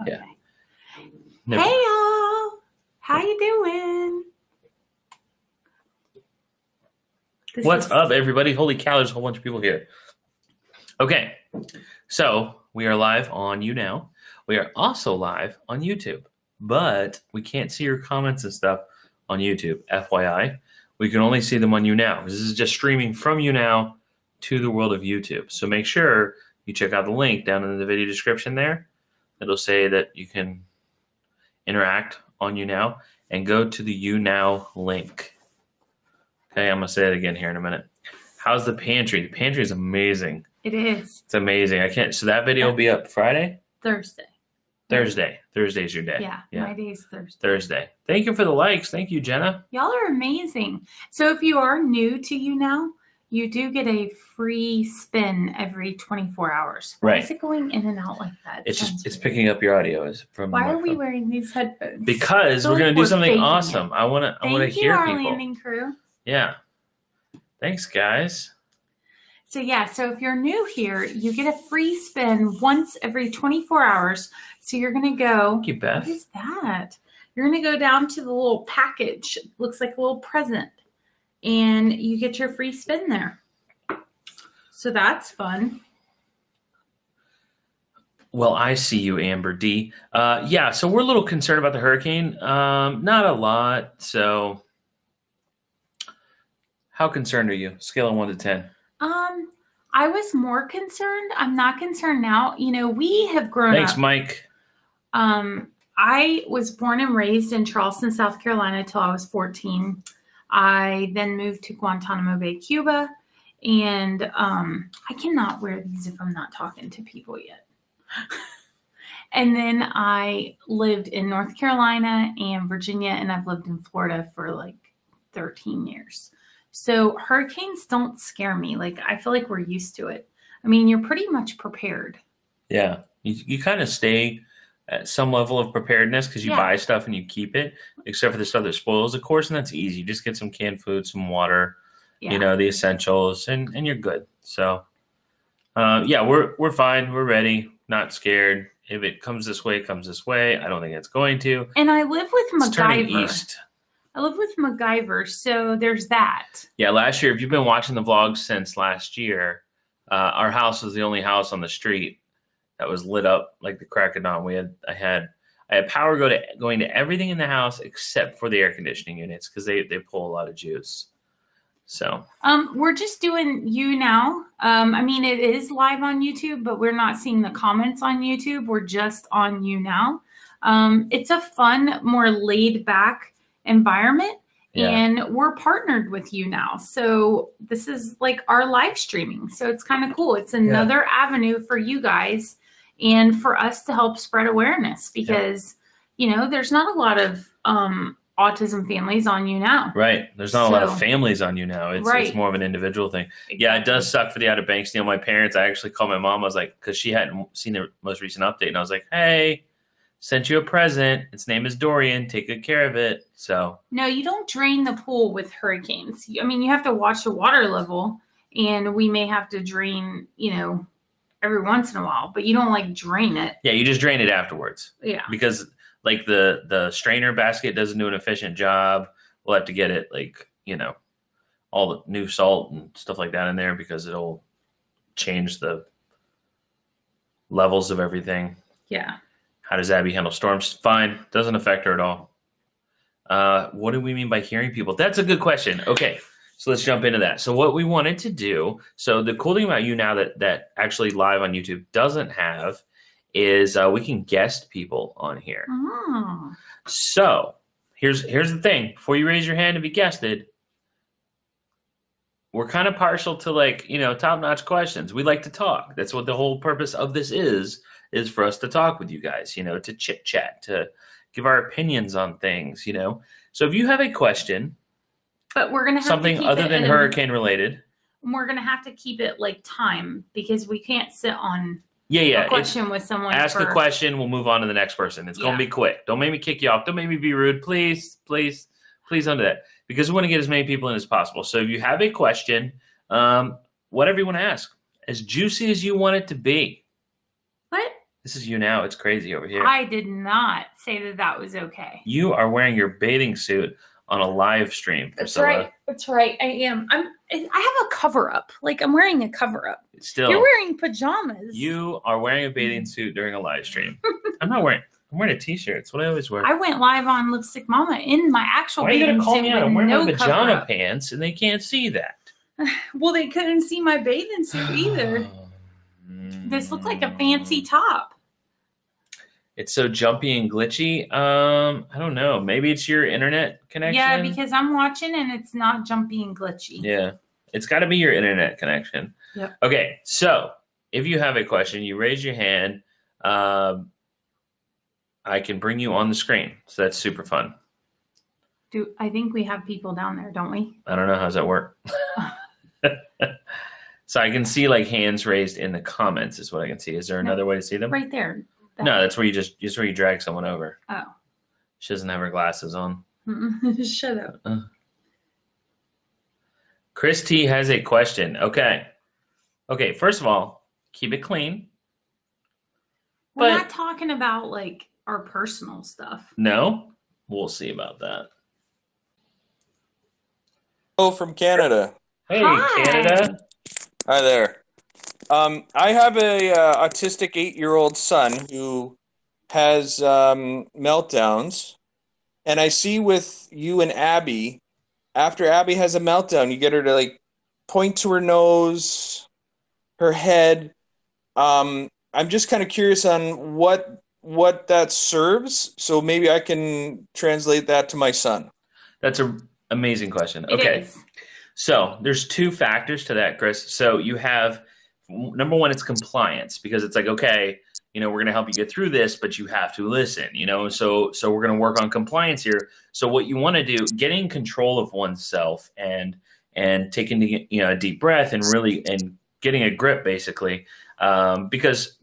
Yeah. Hey, y'all. How you doing? What's up, everybody? Holy cow, there's a whole bunch of people here. Okay, so we are live on YouNow. We are also live on YouTube, but we can't see your comments and stuff on YouTube, FYI. We can only see them on YouNow. This is just streaming from YouNow to the world of YouTube. So make sure you check out the link down in the video description there. It'll say that you can interact on YouNow and go to the YouNow link. Okay, I'm going to say it again here in a minute. How's the pantry? The pantry is amazing. It is. It's amazing. I can't. So that video will be up Friday? Thursday. Thursday's your day. Yeah. My day is Thursday. Thursday. Thank you for the likes. Thank you, Jenna. Y'all are amazing. So if you are new to YouNow, you do get a free spin every 24 hours. Right. Why is it going in and out like that? It's picking up your audio from. Why are we wearing these headphones? Because we're gonna do something awesome. I wanna hear people. Thank you, our landing crew. Yeah. Thanks, guys. So if you're new here, you get a free spin once every 24 hours. So you're gonna go. Thank you, Beth. What is that? You're gonna go down to the little package. It looks like a little present. And you get your free spin there. So that's fun. Well, I see you, Amber D. Yeah, so we're a little concerned about the hurricane. Not a lot. So how concerned are you? Scale of 1 to 10. I was more concerned. I'm not concerned now. You know, we have grown up. Thanks, Mike. I was born and raised in Charleston, South Carolina till I was 14. I then moved to Guantanamo Bay, Cuba, and I cannot wear these if I'm not talking to people yet. And then I lived in North Carolina and Virginia, and I've lived in Florida for like 13 years. So hurricanes don't scare me. Like, I feel like we're used to it. I mean, you're pretty much prepared. Yeah, you kind of stay at some level of preparedness because you buy stuff and you keep it, except for the stuff that spoils, of course, and that's easy. You just get some canned food, some water, you know, the essentials, and you're good. So, we're fine. We're ready. Not scared. If it comes this way, it comes this way. I don't think it's going to. And I live with MacGyver. It's turning east. I live with MacGyver, so there's that. Yeah, last year, if you've been watching the vlogs since last year, our house was the only house on the street that was lit up like the crack of dawn. I had power going to everything in the house except for the air conditioning units because they pull a lot of juice. So we're just doing YouNow. I mean, it is live on YouTube, but we're not seeing the comments on YouTube. We're just on YouNow. It's a fun, more laid back environment. Yeah. And we're partnered with YouNow. So this is like our live streaming. So it's kind of cool. It's another avenue for you guys and for us to help spread awareness because, you know, there's not a lot of autism families on YouNow. Right. There's not a lot of families on YouNow. It's more of an individual thing. Exactly. Yeah, it does suck for the Outer Banks deal. My parents, I actually called my mom. I was like, because she hadn't seen the most recent update. And I was like, hey, sent you a present. Its name is Dorian. Take good care of it. So no, you don't drain the pool with hurricanes. I mean, you have to watch the water level, and we may have to drain, you know, every once in a while, but you don't like drain it. Yeah, you just drain it afterwards. Yeah, because like the strainer basket doesn't do an efficient job. We'll have to get it like, you know, all the new salt and stuff like that in there because it'll change the levels of everything. Yeah. How does Abby handle storms? Fine. Doesn't affect her at all. What do we mean by hearing people? That's a good question. Okay, so let's jump into that. So what we wanted to do, so the cool thing about YouNow that actually live on YouTube doesn't have is we can guest people on here. Oh. So here's the thing. Before you raise your hand to be guested, we're kind of partial to like, you know, top-notch questions. We like to talk. That's what the whole purpose of this is for us to talk with you guys, you know, to chit-chat, to give our opinions on things, you know. So if you have a question, but we're gonna have something other than hurricane related, we're gonna have to keep it like time because we can't sit on a question with someone. Ask a question, we'll move on to the next person. It's gonna be quick. Don't make me kick you off. Don't make me be rude. Please don't do that. Because we want to get as many people in as possible. So if you have a question, whatever you want to ask, as juicy as you want it to be. What? This is YouNow. It's crazy over here. I did not say that that was okay. You are wearing your bathing suit on a live stream, Priscilla. That's right. That's right. I am. I have a cover up. Like I'm wearing a cover up. Still, you're wearing pajamas. You are wearing a bathing suit during a live stream. I'm wearing a t-shirt. It's what I always wear. I went live on Lipstick Mama in my actual Why are you bathing gonna call suit me out? I'm with wearing no my pajama cover-up. pants, and they can't see that. Well, they couldn't see my bathing suit either. This looked like a fancy top. It's so jumpy and glitchy. I don't know. Maybe it's your internet connection. Yeah, because I'm watching and it's not jumpy and glitchy. Yeah, it's got to be your internet connection. Yep. Okay, so if you have a question, you raise your hand. I can bring you on the screen. So that's super fun. I think we have people down there, don't we? I don't know. How's that work? So I can see like hands raised in the comments is what I can see. Is there another way to see them? Right there. No, that's where you drag someone over. Oh. She doesn't have her glasses on. Shut up. Chris T has a question. Okay. First of all, keep it clean. We're not talking about like our personal stuff. No? We'll see about that. Oh, from Canada. Hey, Hi. Canada. Hi there. I have a autistic 8-year-old son who has meltdowns, and I see with you and Abby, after Abby has a meltdown, you get her to like point to her nose, her head. I'm just kind of curious on what that serves, so maybe I can translate that to my son. That's an amazing question. It Okay. is. So there's two factors to that, Chris. So you have, number one, it's compliance, because it's like, okay, we're going to help you get through this, but you have to listen, so we're going to work on compliance here. So what you want to do, getting control of oneself and taking a deep breath and really, and getting a grip basically. Because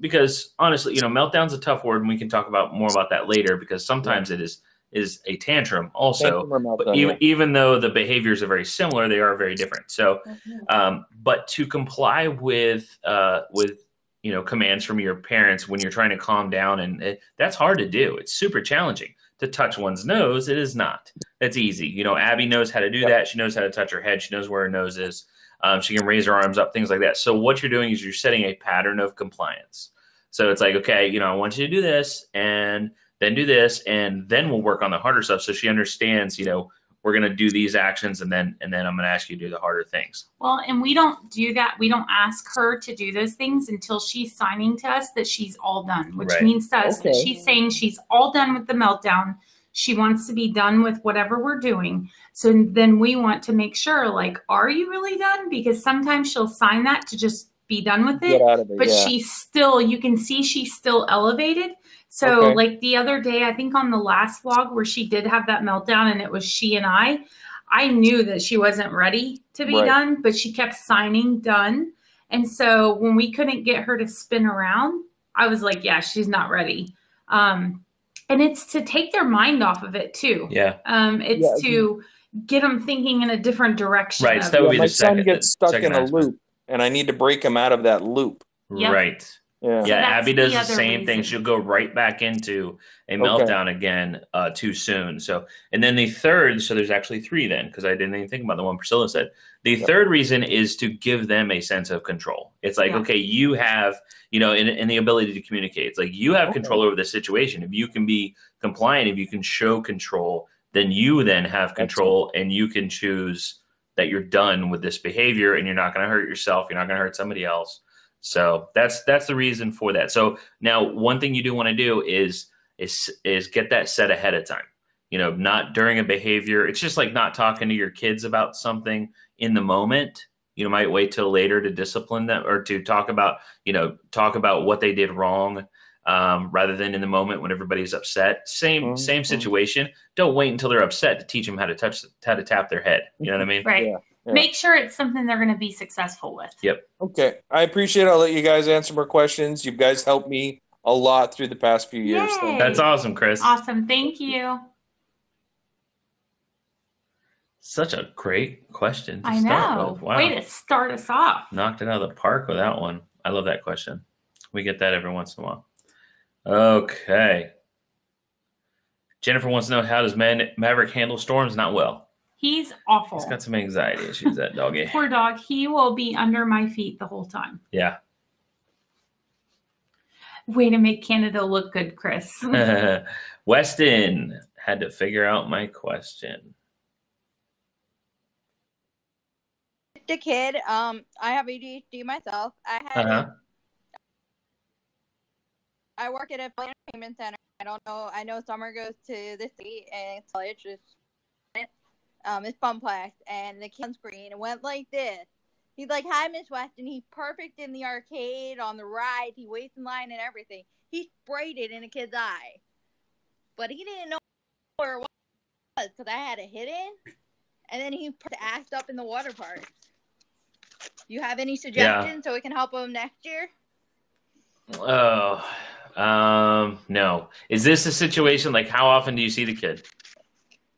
honestly, meltdown's a tough word, and we can talk about more about that later, because sometimes it is a tantrum also, but even though the behaviors are very similar, they are very different. So, but to comply with commands from your parents when you're trying to calm down, and that's hard to do. It's super challenging to touch one's nose. It is not. That's easy. Abby knows how to do that. She knows how to touch her head. She knows where her nose is. She can raise her arms up, things like that. So what you're doing is you're setting a pattern of compliance. So it's like, okay, I want you to do this, and then do this, and then we'll work on the harder stuff. So she understands, we're going to do these actions, and then I'm going to ask you to do the harder things. Well, and we don't do that. We don't ask her to do those things until she's signing to us that she's all done, which means to us that she's saying she's all done with the meltdown. She wants to be done with whatever we're doing. So then we want to make sure, like, are you really done? Because sometimes she'll sign that to just be done with it. Get out of it, but yeah. she's still, you can see she's still elevated. So like the other day, I think on the last vlog where she did have that meltdown and it was she and I knew that she wasn't ready to be done, but she kept signing done. And so when we couldn't get her to spin around, I was like, yeah, she's not ready. And it's to take their mind off of it too. Yeah. It's to get them thinking in a different direction. Right. So that would be my the second. son gets stuck in a aspect. loop, and I need to break him out of that loop. Yep. Right. Yeah. So Yeah, that's Abby does the the other same thing. reason. She'll go right back into a meltdown again too soon. So, and then the third, so there's actually three then, because I didn't even think about the one Priscilla said. The third reason is to give them a sense of control. It's like, okay, you have, in the ability to communicate. It's like you have control over the situation. If you can be compliant, if you can show control, then you then have control, and you can choose that you're done with this behavior, and you're not going to hurt yourself. You're not going to hurt somebody else. So that's the reason for that. So now one thing you do want to do is get that set ahead of time, not during a behavior. It's just like not talking to your kids about something in the moment. You might wait till later to discipline them, or to talk about what they did wrong, rather than in the moment when everybody's upset. Same situation. Don't wait until they're upset to teach them how to tap their head. You know what I mean? Right. Yeah. Yeah. Make sure it's something they're going to be successful with. Yep. Okay. I appreciate it. I'll let you guys answer more questions. You guys helped me a lot through the past few years. Yay. That's awesome, Chris. Awesome. Thank you. Such a great question to I start know. with. Wow. Way to start us off. Knocked it out of the park with that one. I love that question. We get that every once in a while. Okay. Jennifer wants to know, how does Maverick handle storms? Not well. He's awful. He's got some anxiety issues, that doggy. Poor dog. He will be under my feet the whole time. Yeah. Way to make Canada look good, Chris. Weston had to figure out my question. The kid, I have ADHD myself. I work at a entertainment center. I don't know. I know Summer goes to the city and it's college. It's Funplex, and the kid on screen went like this. He's like, "Hi, Miss Weston." He's perfect in the arcade, on the ride. He waits in line and everything. He sprayed it in a kid's eye, but he didn't know where it was because I had it hidden. And then he asked up in the water park. You have any suggestions so we can help him next year? Oh, no. Is this a situation, like, how often do you see the kid?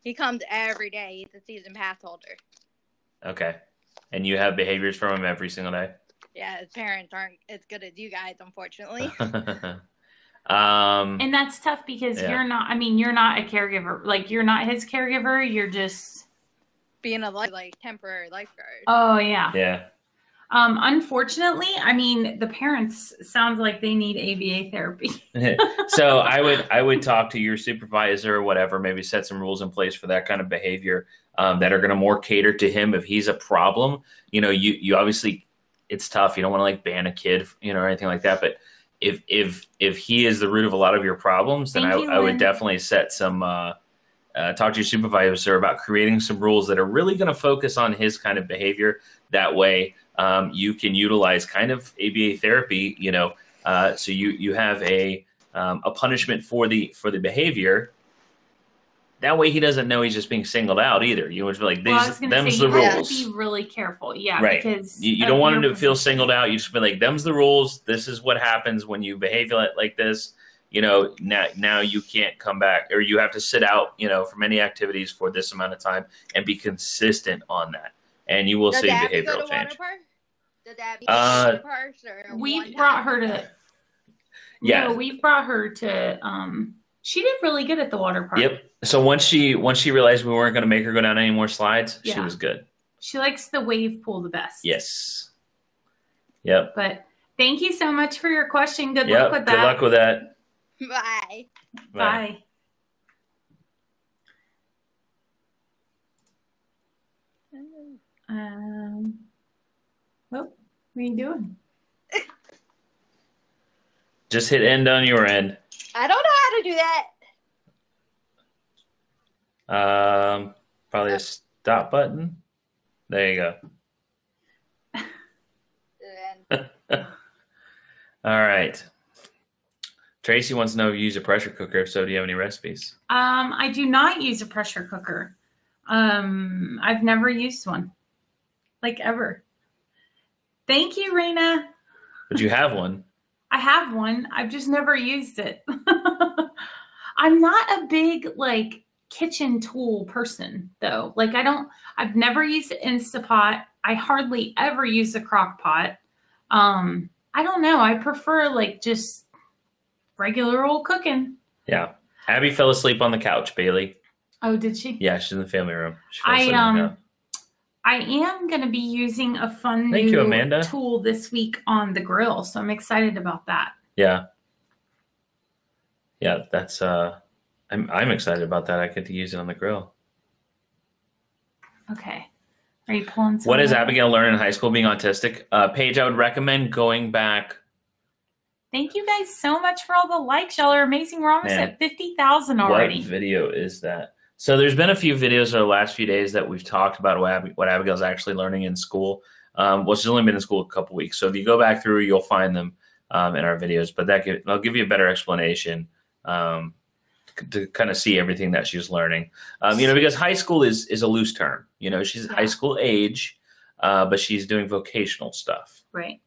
He comes every day. He's a season pass holder. Okay. And you have behaviors from him every single day? Yeah, his parents aren't as good as you guys, unfortunately. And that's tough because you're not a caregiver. Like, you're not his caregiver. You're just being a temporary lifeguard. Oh, yeah. Yeah. Unfortunately, I mean, the parents sounds like they need ABA therapy. So I would talk to your supervisor or whatever, maybe set some rules in place for that kind of behavior that are going to more cater to him if he's a problem. You know, you obviously, it's tough. You don't want to like ban a kid, you know, or anything like that. But if he is the root of a lot of your problems, then I would definitely set some talk to your supervisor about creating some rules that are really going to focus on his kind of behavior. That way, you can utilize kind of ABA therapy, you know, so you have a punishment for the behavior. That way, he doesn't know he's just being singled out either. You would be like, them's the rules. Have to be really careful, yeah, right? Because you don't want him to feel singled out. You just be like, them's the rules. This is what happens when you behave like this. You know, now you can't come back, or you have to sit out, you know, from any activities for this amount of time and be consistent on that. And you will see behavioral change. Does Abby go to water parks? We've brought her to. Yeah, no, we've brought her to. She did really good at the water park. Yep. So once she realized we weren't going to make her go down any more slides, she was good. She likes the wave pool the best. Yes. Yep. But thank you so much for your question. Good luck with that. Good luck with that. Bye. Bye. What are you doing? Just hit end on your end. I don't know how to do that. Probably a stop button. There you go. All right. Tracy wants to know if you use a pressure cooker. If so, do you have any recipes? I do not use a pressure cooker. I've never used one, like ever. Thank you, Raina. But you have one. I have one. I've just never used it. I'm not a big like kitchen tool person though. Like I've never used the Instapot. I hardly ever use a crock pot. I don't know. I prefer like just regular old cooking. Yeah. Abby fell asleep on the couch, Bailey. Oh, did she? Yeah, she's in the family room. I am going to be using a fun new tool this week on the grill, so I'm excited about that. Yeah. Yeah, that's I'm excited about that. I get to use it on the grill. Okay. Are you pulling something? What does Abigail learn in high school being autistic? Paige, I would recommend going back. Thank you guys so much for all the likes. Y'all are amazing. We're almost at 50,000 already. What video is that? So there's been a few videos over the last few days that we've talked about what Abigail's actually learning in school. Well, she's only been in school a couple weeks. So if you go back through, you'll find them in our videos. But I'll give you a better explanation to kind of see everything that she's learning. You know, because high school is a loose term. You know, she's high school age, but she's doing vocational stuff. Right.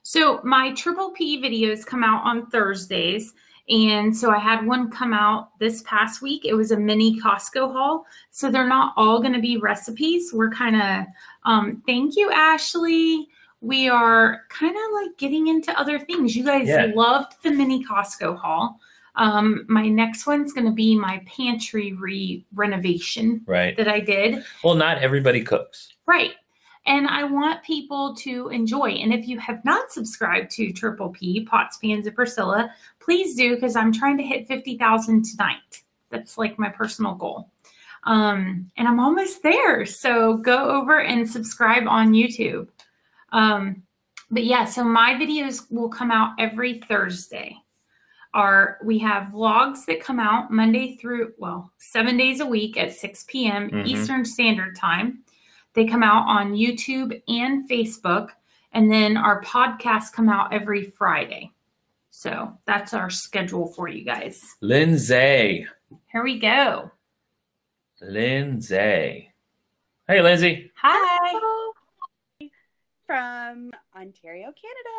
So my Triple P videos come out on Thursdays. And so I had one come out this past week. It was a mini Costco haul. So they're not all going to be recipes. We're kind of, thank you, Ashley. we are kind of like getting into other things. You guys loved the mini Costco haul. My next one's going to be my pantry renovation that I did. Well, not everybody cooks. Right. And I want people to enjoy. And if you have not subscribed to Triple P, Pots, Pans, and Priscilla, please do, because I'm trying to hit 50,000 tonight. That's like my personal goal. And I'm almost there. So go over and subscribe on YouTube. But yeah, so my videos will come out every Thursday. We have vlogs that come out Monday through, 7 days a week at 6 p.m. Eastern Standard Time. They come out on YouTube and Facebook. And then our podcasts come out every Friday. So that's our schedule for you guys. Lindsay. Here we go. Lindsay. Hey, Lindsay. Hi. Hello. From Ontario, Canada.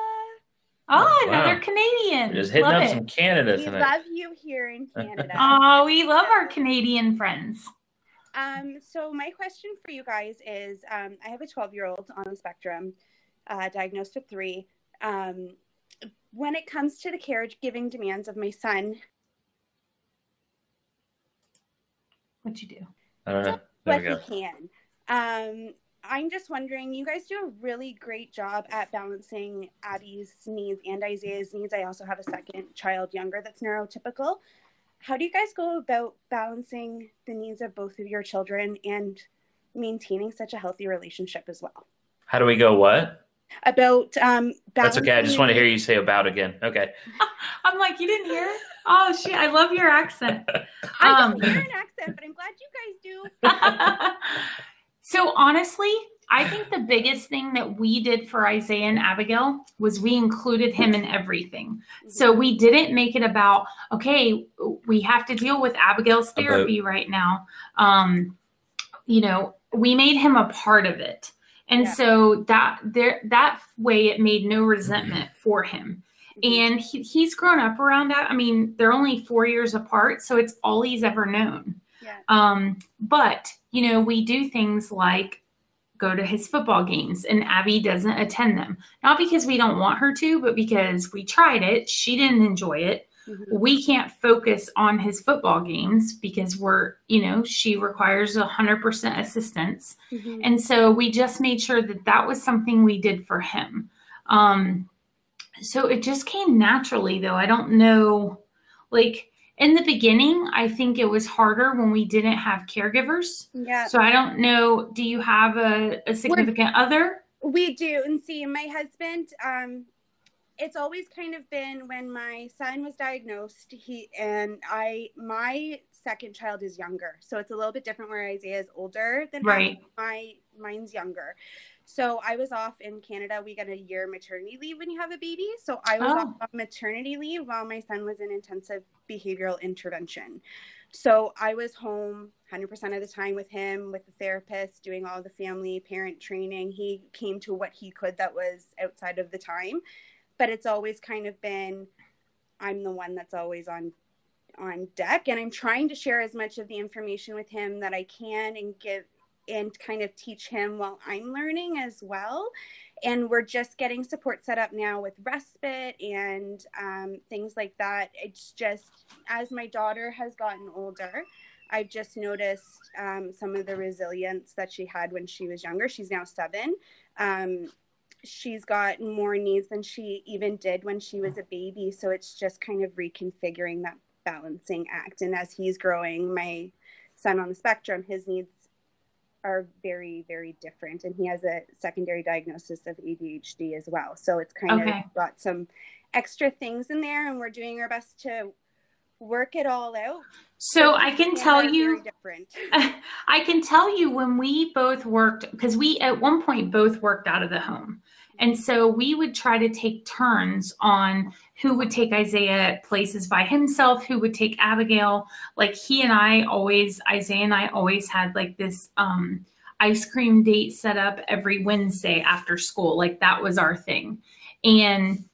Oh, another Canadian. We're just hitting up some Canada we tonight. We love you here in Canada. Oh, we love our Canadian friends. So my question for you guys is, I have a 12-year-old on the spectrum, diagnosed with 3. When it comes to the caregiving demands of my son, what'd you do? I don't know. What he can. I'm just wondering, you guys do a really great job at balancing Abby's needs and Isaiah's needs. I also have a second child younger that's neurotypical. How do you guys go about balancing the needs of both of your children and maintaining such a healthy relationship as well? How do we go what? About That's okay. I just want to hear you say about again. Okay. I'm like, you didn't hear it? Oh, shit. I love your accent. I don't hear an accent, but I'm glad you guys do. So honestly, I think the biggest thing that we did for Isaiah and Abigail was we included him in everything. So we didn't make it about, okay, we have to deal with Abigail's therapy right now. We made him a part of it. And so that way it made no resentment for him. And he's grown up around that. I mean, they're only 4 years apart, so it's all he's ever known. But, we do things like go to his football games, and Abby doesn't attend them. Not because we don't want her to, but because we tried it. She didn't enjoy it. We can't focus on his football games because she requires 100% assistance. And so we just made sure that was something we did for him. So it just came naturally, though. I don't know, in the beginning, I think it was harder when we didn't have caregivers. So I don't know, do you have a significant other? We do. And see, my husband, it's always kind of been when my son was diagnosed, my second child is younger. So it's a little bit different where Isaiah is older than mine's younger. So I was off in Canada. We get a year maternity leave when you have a baby. So I was off on maternity leave while my son was in intensive behavioral intervention. So I was home 100% of the time with him, with the therapist, doing all the family parent training. He came to what he could that was outside of the time. But it's always kind of been, I'm the one that's always on deck. And I'm trying to share as much of the information with him that I can and kind of teach him while I'm learning as well. And we're just getting support set up now with respite and things like that. It's just, as my daughter has gotten older, I've just noticed some of the resilience that she had when she was younger. She's now 7. She's got more needs than she even did when she was a baby. So it's just kind of reconfiguring that balancing act. And as he's growing, my son on the spectrum, his needs are very, very different. And he has a secondary diagnosis of ADHD as well. So it's kind of got some extra things in there, and we're doing our best to work it all out. So I can tell you, I can tell you when we both worked, because we at one point both worked out of the home. And so we would try to take turns on who would take Isaiah places by himself, who would take Abigail. Like Isaiah and I always had like this ice cream date set up every Wednesday after school. Like that was our thing. And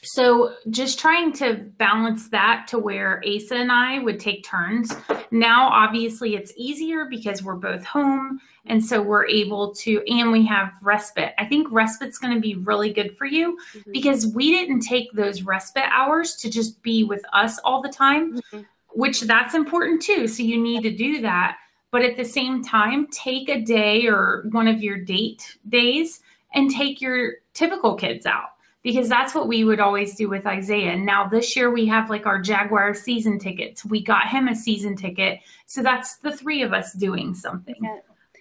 So just trying to balance that to where Asa and I would take turns. Now, obviously, it's easier because we're both home. And so we're able to, and we have respite. I think respite's going to be really good for you because we didn't take those respite hours to just be with us all the time, which that's important too. So you need to do that. But at the same time, take a day or one of your date days and take your typical kids out. Because that's what we would always do with Isaiah. Now this year we have like our Jaguar season tickets. We got him a season ticket. So that's the three of us doing something.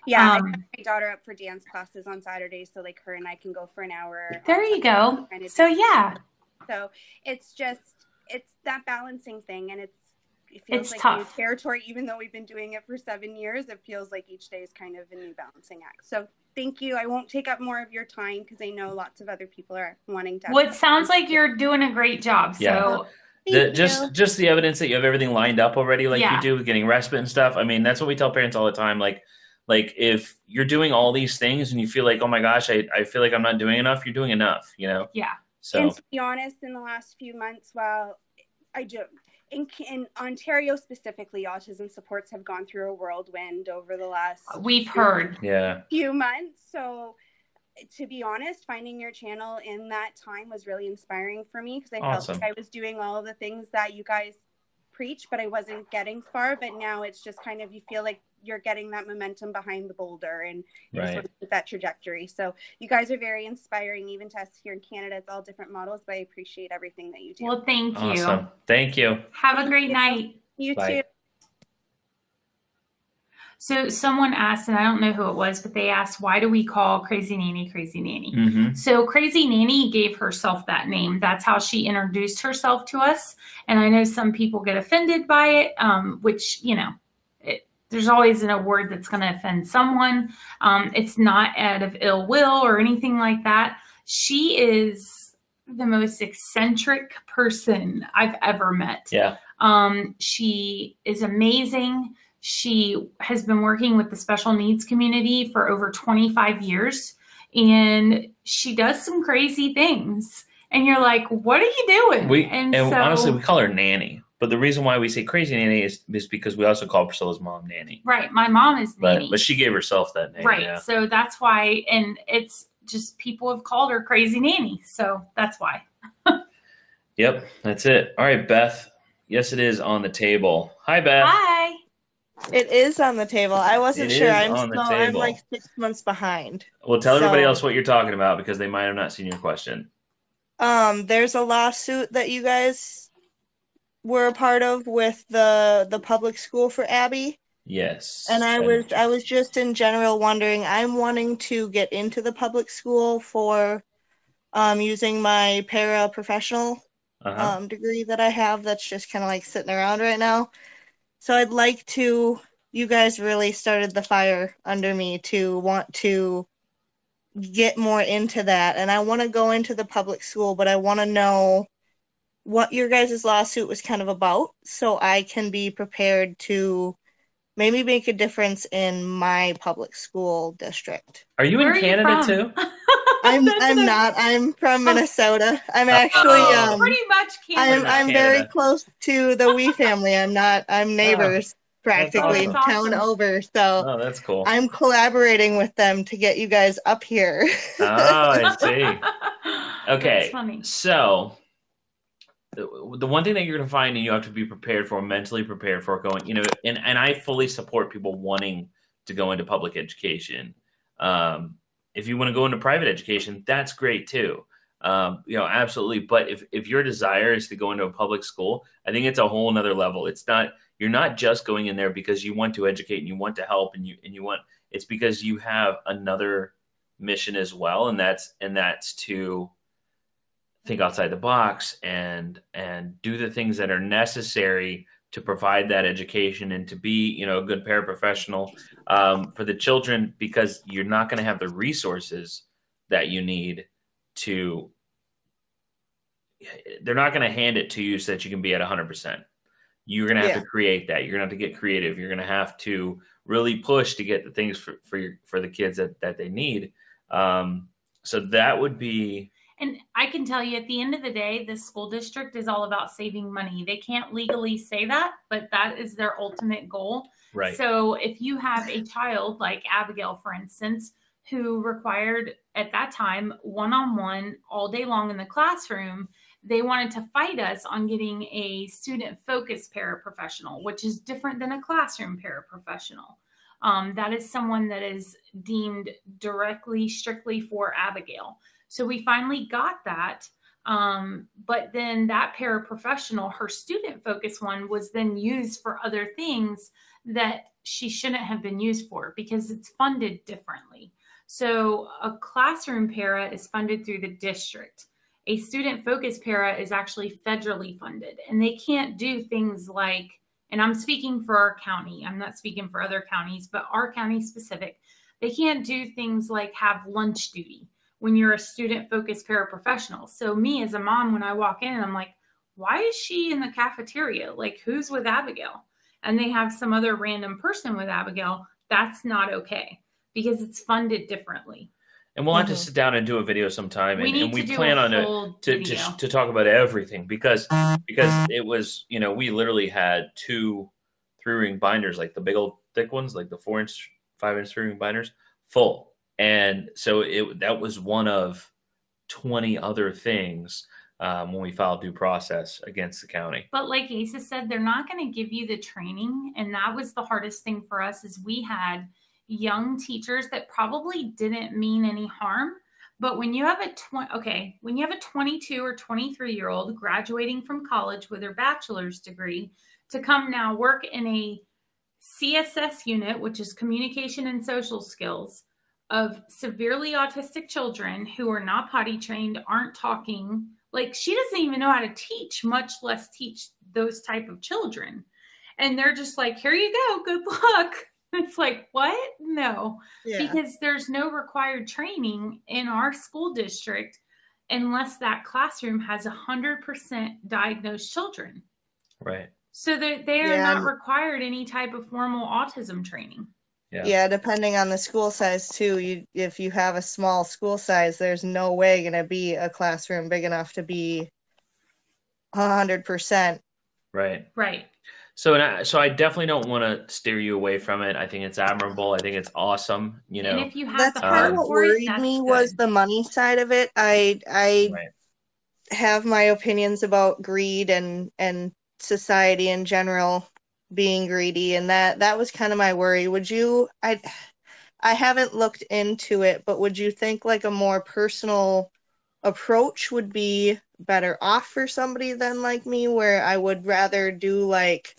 Yeah, I have my daughter up for dance classes on Saturdays. So like her and I can go for an hour. There you go. So yeah. So it's that balancing thing. And it feels like tough. new territory. Even though we've been doing it for 7 years, it feels like each day is kind of a new balancing act. So thank you. I won't take up more of your time because I know lots of other people are wanting to. Well, it sounds like you're doing a great job. So just the evidence that you have everything lined up already, like you do with getting respite and stuff. I mean, that's what we tell parents all the time. Like if you're doing all these things and you feel like, oh my gosh, I feel like I'm not doing enough, you're doing enough, you know? Yeah. So, and to be honest, in the last few months, in Ontario specifically, autism supports have gone through a whirlwind over the last few months. So to be honest, finding your channel in that time was really inspiring for me because I felt like I was doing all of the things that you guys preach, but I wasn't getting far. But now it's just kind of, you feel like you're getting that momentum behind the boulder and you just want to keep that trajectory. So you guys are very inspiring, even to us here in Canada. It's all different models, but I appreciate everything that you do. Well, thank you. Awesome. Thank you. Have a great night. You too. So someone asked, and I don't know who it was, but they asked, why do we call Crazy Nanny Crazy Nanny? So Crazy Nanny gave herself that name. That's how she introduced herself to us. And I know some people get offended by it, which, you know, there's always a word that's going to offend someone. It's not out of ill will or anything like that. She is the most eccentric person I've ever met. Yeah. She is amazing. She has been working with the special needs community for over 25 years, and she does some crazy things. And you're like, what are you doing? And honestly, we call her Nanny. But the reason why we say Crazy Nanny is because we also call Priscilla's mom Nanny. Right. My mom is Nanny. But she gave herself that name. Right. Yeah. So that's why. And it's just people have called her Crazy Nanny. So that's why. Yep. That's it. All right, Beth. Yes, it is on the table. Hi, Beth. Hi. It is on the table. I wasn't sure. I'm table. like 6 months behind. Well, tell everybody else what you're talking about because they might have not seen your question. There's a lawsuit that you guys were a part of with the public school for Abby. Yes. And I was just in general wondering, I'm wanting to get into the public school for using my paraprofessional degree that I have that's just kind of like sitting around right now. So I'd like to, you guys really started the fire under me to want to get more into that. And I want to go into the public school, but I want to know what your guys' lawsuit was kind of about so I can be prepared to maybe make a difference in my public school district. Are you in Canada too? I'm not. I'm from Minnesota. I'm actually pretty much Canada. I'm very close to the Wee family. I'm neighbors practically town over. So that's cool. I'm collaborating with them to get you guys up here. Oh, I see. Okay. That's funny. So the one thing that you're going to find and you have to be prepared for, mentally prepared for going, you know, and I fully support people wanting to go into public education. If you want to go into private education, that's great too. You know, absolutely. But if your desire is to go into a public school, I think it's a whole nother level. You're not just going in there because you want to educate and you want to help and you want, it's because you have another mission as well. And that's to think outside the box and do the things that are necessary to provide that education and to be, you know, a good paraprofessional for the children, because you're not going to have the resources that you need to, they're not going to hand it to you so that you can be at 100%. You're going to have to create that. You're going to have to get creative. You're going to have to really push to get the things for the kids that they need. So that would be. And I can tell you at the end of the day, the school district is all about saving money. They can't legally say that, but that is their ultimate goal. Right. So if you have a child like Abigail, for instance, who required at that time one-on-one all day long in the classroom, they wanted to fight us on getting a student-focused paraprofessional, which is different than a classroom paraprofessional. That is someone that is deemed directly, strictly for Abigail. So we finally got that. But then that paraprofessional, her student-focused one, was then used for other things that she shouldn't have been used for because it's funded differently. So a classroom para is funded through the district. A student-focused para is actually federally funded, and they can't do things like, and I'm speaking for our county, I'm not speaking for other counties, but our county specific, they can't do things like have lunch duty when you're a student-focused paraprofessional. So me as a mom, when I walk in, I'm like, why is she in the cafeteria? Like, who's with Abigail? And they have some other random person with Abigail. That's not okay because it's funded differently. And we'll have to sit down and do a video sometime, and we plan on to talk about everything because it was, you know, we literally had 2 3-ring binders, like the big old thick ones, like the 4-inch, 5-inch 3-ring binders, full. And so that was one of 20 other things when we filed due process against the county. But like Asa said, they're not going to give you the training, and that was the hardest thing for us. Is we had young teachers that probably didn't mean any harm, but when you have a 22 or 23-year-old graduating from college with their bachelor's degree to come now work in a CSS unit, which is communication and social skills, of severely autistic children who are not potty trained, aren't talking, like she doesn't even know how to teach, much less teach those type of children. And they're just like, here you go, good luck. It's like, what? No, because there's no required training in our school district unless that classroom has 100% diagnosed children. Right. So they are not required any type of formal autism training. Yeah, depending on the school size too. If you have a small school size, there's no way going to be a classroom big enough to be 100%. Right. Right. So I definitely don't want to steer you away from it. I think it's admirable. I think it's awesome. You know, and if you have that's kind of what worried me was the money side of it. I have my opinions about greed and society in general being greedy, and that was kind of my worry. Would you? I haven't looked into it, but would you think like a more personal approach would be better off for somebody than like me, where I would rather do like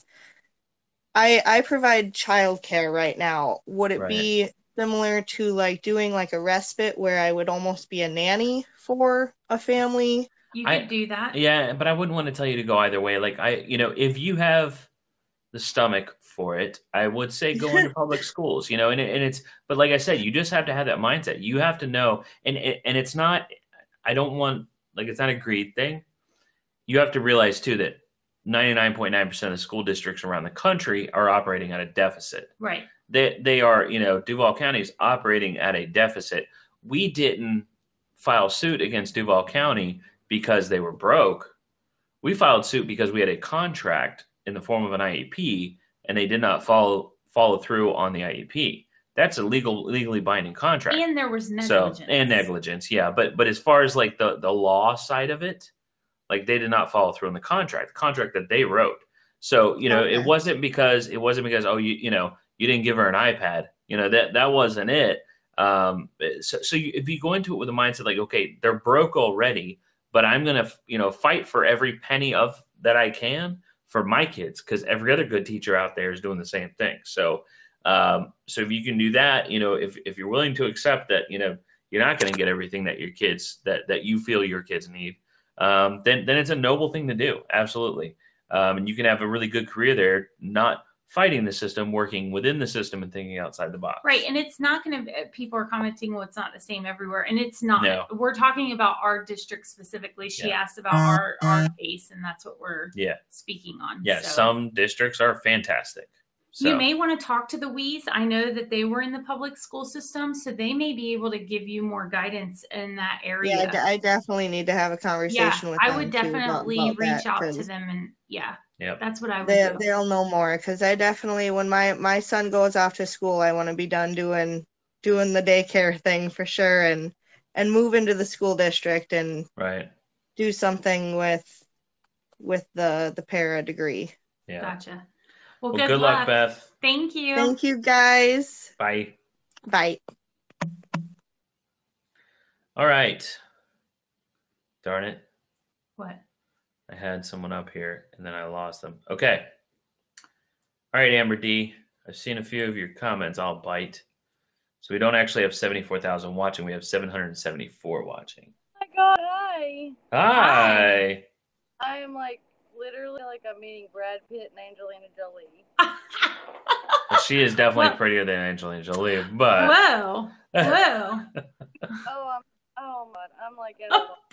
I provide childcare right now. Would it be similar to like doing like a respite where I would almost be a nanny for a family? You could do that. Yeah, but I wouldn't want to tell you to go either way. Like if you have the stomach for it, I would say go into public schools, you know, and it's, but like I said, you just have to have that mindset. You have to know, and it's not, I don't want, like, it's not a greed thing. You have to realize too that 99.9% of the school districts around the country are operating at a deficit. Right. They are, you know, Duval County is operating at a deficit. We didn't file suit against Duval County because they were broke. We filed suit because we had a contract in the form of an IEP, and they did not follow through on the IEP. That's a legally binding contract. And there was negligence. Negligence, yeah. But as far as like the law side of it, like they did not follow through on the contract that they wrote. So, you know, it wasn't because, oh, you didn't give her an iPad. You know, that wasn't it. If you go into it with a mindset like, okay, they're broke already, but I'm going to, you know, fight for every penny of that I can for my kids, because every other good teacher out there is doing the same thing. So if you can do that, you know, if you're willing to accept that, you know, you're not going to get everything that your kids, that you feel your kids need, then it's a noble thing to do. Absolutely. And you can have a really good career there, not fighting the system, working within the system and thinking outside the box. Right. And it's not going to, people are commenting, well, it's not the same everywhere. And it's not. No. We're talking about our district specifically. She asked about our case, and that's what we're speaking on. Yeah. So. Some districts are fantastic. So. You may want to talk to the Wees. I know that they were in the public school system, so they may be able to give you more guidance in that area. Yeah, I definitely need to have a conversation with them. I would definitely about reach that, out to them, and that's what I would do. They'll know more, because I definitely, when my son goes off to school, I want to be done doing the daycare thing for sure, and move into the school district and do something with the para degree. Yeah. Gotcha. Well, good luck, Beth. Thank you. Thank you, guys. Bye. Bye. All right. Darn it. What? I had someone up here, and then I lost them. Okay. All right, Amber D. I've seen a few of your comments. I'll bite. So we don't actually have 74,000 watching. We have 774 watching. Oh my God, hi. Hi. I am literally I'm meeting Brad Pitt and Angelina Jolie. Well, she is definitely prettier than Angelina Jolie, but. Whoa. Oh my God, I'm like.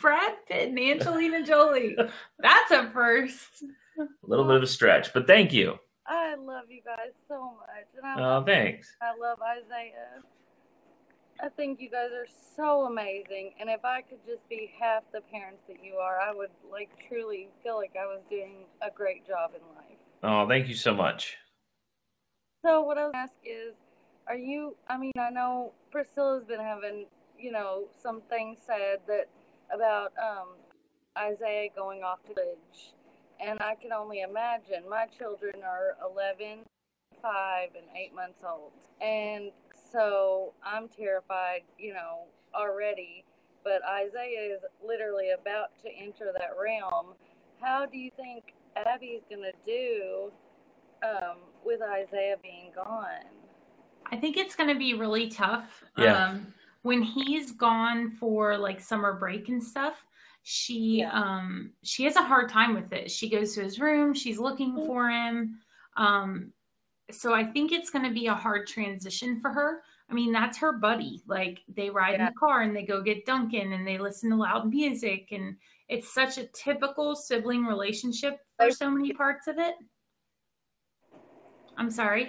Brad Pitt and Angelina Jolie. That's a first. A little bit of a stretch, but thank you. I love you guys so much. And thanks. I love Isaiah. I think you guys are so amazing, and if I could just be half the parents that you are, I would truly feel like I was doing a great job in life. Oh, thank you so much. So what I was going to ask is, I know Priscilla's been having, some things said about Isaiah going off to college, and I can only imagine. My children are 11, 5, and 8 months old, and so I'm terrified, already, but Isaiah is literally about to enter that realm. How do you think Abby's going to do with Isaiah being gone? I think it's going to be really tough. Yeah. When he's gone for summer break and stuff, she has a hard time with it. She goes to his room. She's looking for him. So I think it's going to be a hard transition for her. I mean, that's her buddy. They ride in the car and they go get Dunkin' and they listen to loud music. And it's such a typical sibling relationship for so many parts of it. I'm sorry.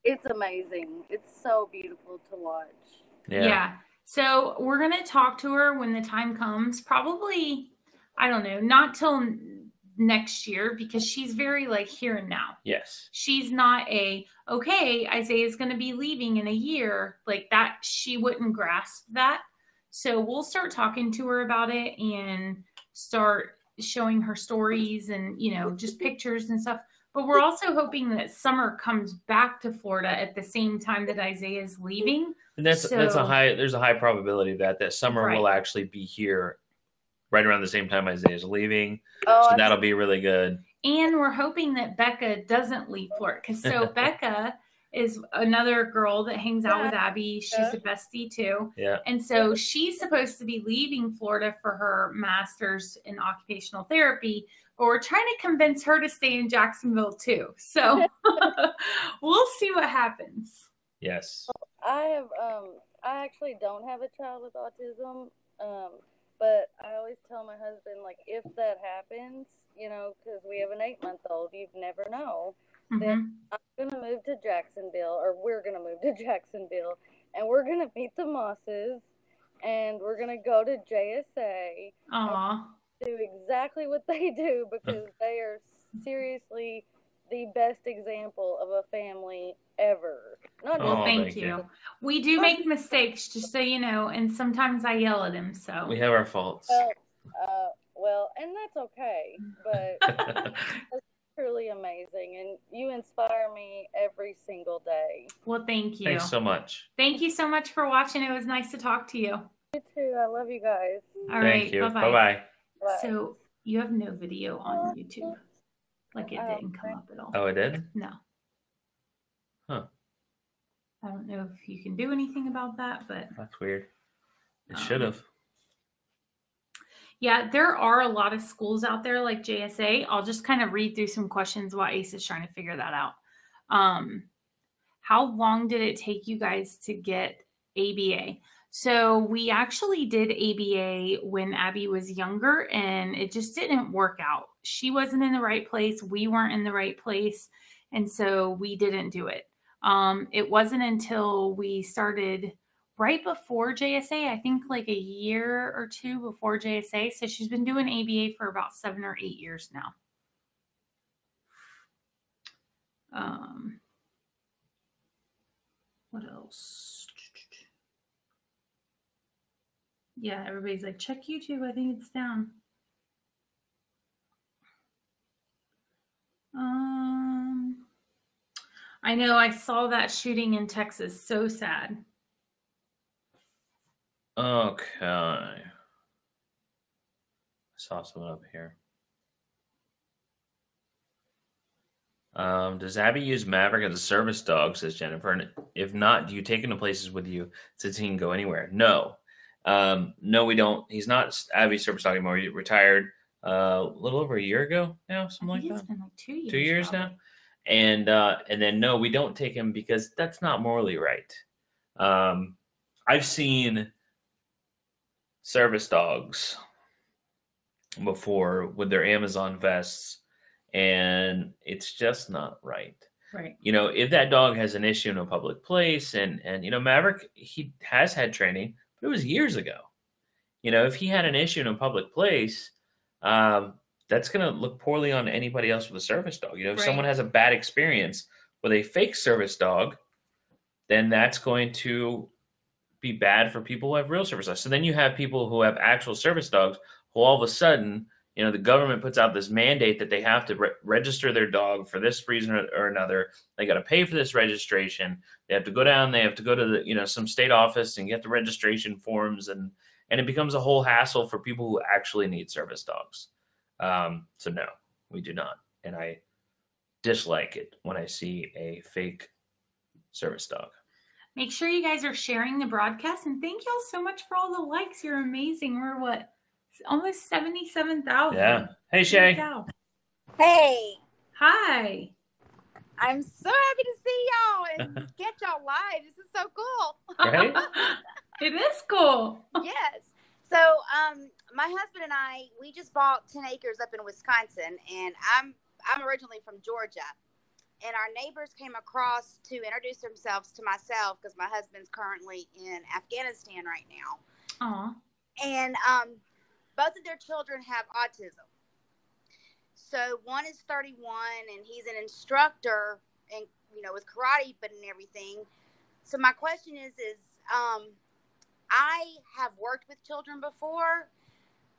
It's amazing. It's so beautiful to watch. Yeah. So we're going to talk to her when the time comes. Probably, I don't know, not till next year, because she's very here and now. Yes. She's not okay, Isaiah's going to be leaving in a year that. She wouldn't grasp that. So we'll start talking to her about it and start showing her stories and, just pictures and stuff. But we're also hoping that Summer comes back to Florida at the same time that Isaiah is leaving. And there's a high probability that Summer will actually be here right around the same time Isaiah's leaving. So that'll be really good. And we're hoping that Becca doesn't leave Florida. Because Becca is another girl that hangs out with Abby. She's a bestie too. Yeah. And so she's supposed to be leaving Florida for her master's in occupational therapy. But we're trying to convince her to stay in Jacksonville too. So we'll see what happens. Yes. I actually don't have a child with autism. But I always tell my husband, if that happens, because we have an 8-month-old, you'd never know. Mm-hmm. Then I'm going to move to Jacksonville, or we're going to move to Jacksonville, and we're going to meet the Mosses, and we're going to go to JSA. Aww. Do exactly what they do, because they are seriously the best example of a family ever. Thank you. We do make mistakes, just so you know, and sometimes I yell at him. So we have our faults. And that's okay. But it's truly amazing, and you inspire me every single day. Well, thank you. Thanks so much. Thank you so much for watching. It was nice to talk to you. You too. I love you guys. All right. Thank you. Bye-bye. Bye-bye. Bye. So you have no video on YouTube. It didn't come up at all. Oh, it did? No. Huh. I don't know if you can do anything about that, but that's weird. It should have. Yeah, there are a lot of schools out there like JSA. I'll just kind of read through some questions while Ace is trying to figure that out. How long did it take you guys to get ABA? So we actually did ABA when Abby was younger, and it just didn't work out. She wasn't in the right place. We weren't in the right place. And so we didn't do it. It wasn't until we started right before JSA, I think like a year or two before JSA. So she's been doing ABA for about 7 or 8 years now. What else? Yeah, everybody's like, check YouTube. I think it's down. I know, I saw that shooting in Texas. So sad. Okay. I saw some up here. Does Abby use Maverick as a service dog, says Jennifer? And if not, do you take him to places with you since he can go anywhere? No. No, we don't. He's not Abby's service dog anymore. He retired a little over a year ago now, something like that. It's been like 2 years. 2 years probably. Now. And then no, we don't take him because that's not morally right. I've seen service dogs before with their Amazon vests, and it's just not right. Right. You know, if that dog has an issue in a public place, and you know, Maverick, he has had training, but it was years ago. You know, if he had an issue in a public place, that's going to look poorly on anybody else with a service dog. You know, if someone has a bad experience with a fake service dog, then that's going to be bad for people who have real service dogs. So then you have people who have actual service dogs who all of a sudden, you know, the government puts out this mandate that they have to register their dog for this reason or another. They got to pay for this registration. They have to go down. They have to go to the, you know, some state office and get the registration forms, and it becomes a whole hassle for people who actually need service dogs. So no, we do not, and I dislike it when I see a fake service dog. Make sure you guys are sharing the broadcast, and thank y'all so much for all the likes. You're amazing. We're what? Almost 77,000. Yeah. Hey, Shay. Hey. Hi. I'm so happy to see y'all and get y'all live. This is so cool. Right? It is cool. Yes. So, my husband and I, we just bought 10 acres up in Wisconsin, and I'm originally from Georgia. And our neighbors came across to introduce themselves to myself because my husband's currently in Afghanistan right now. Aw. And both of their children have autism. So one is 31, and he's an instructor, and you know, with karate, but and everything. So my question is I have worked with children before,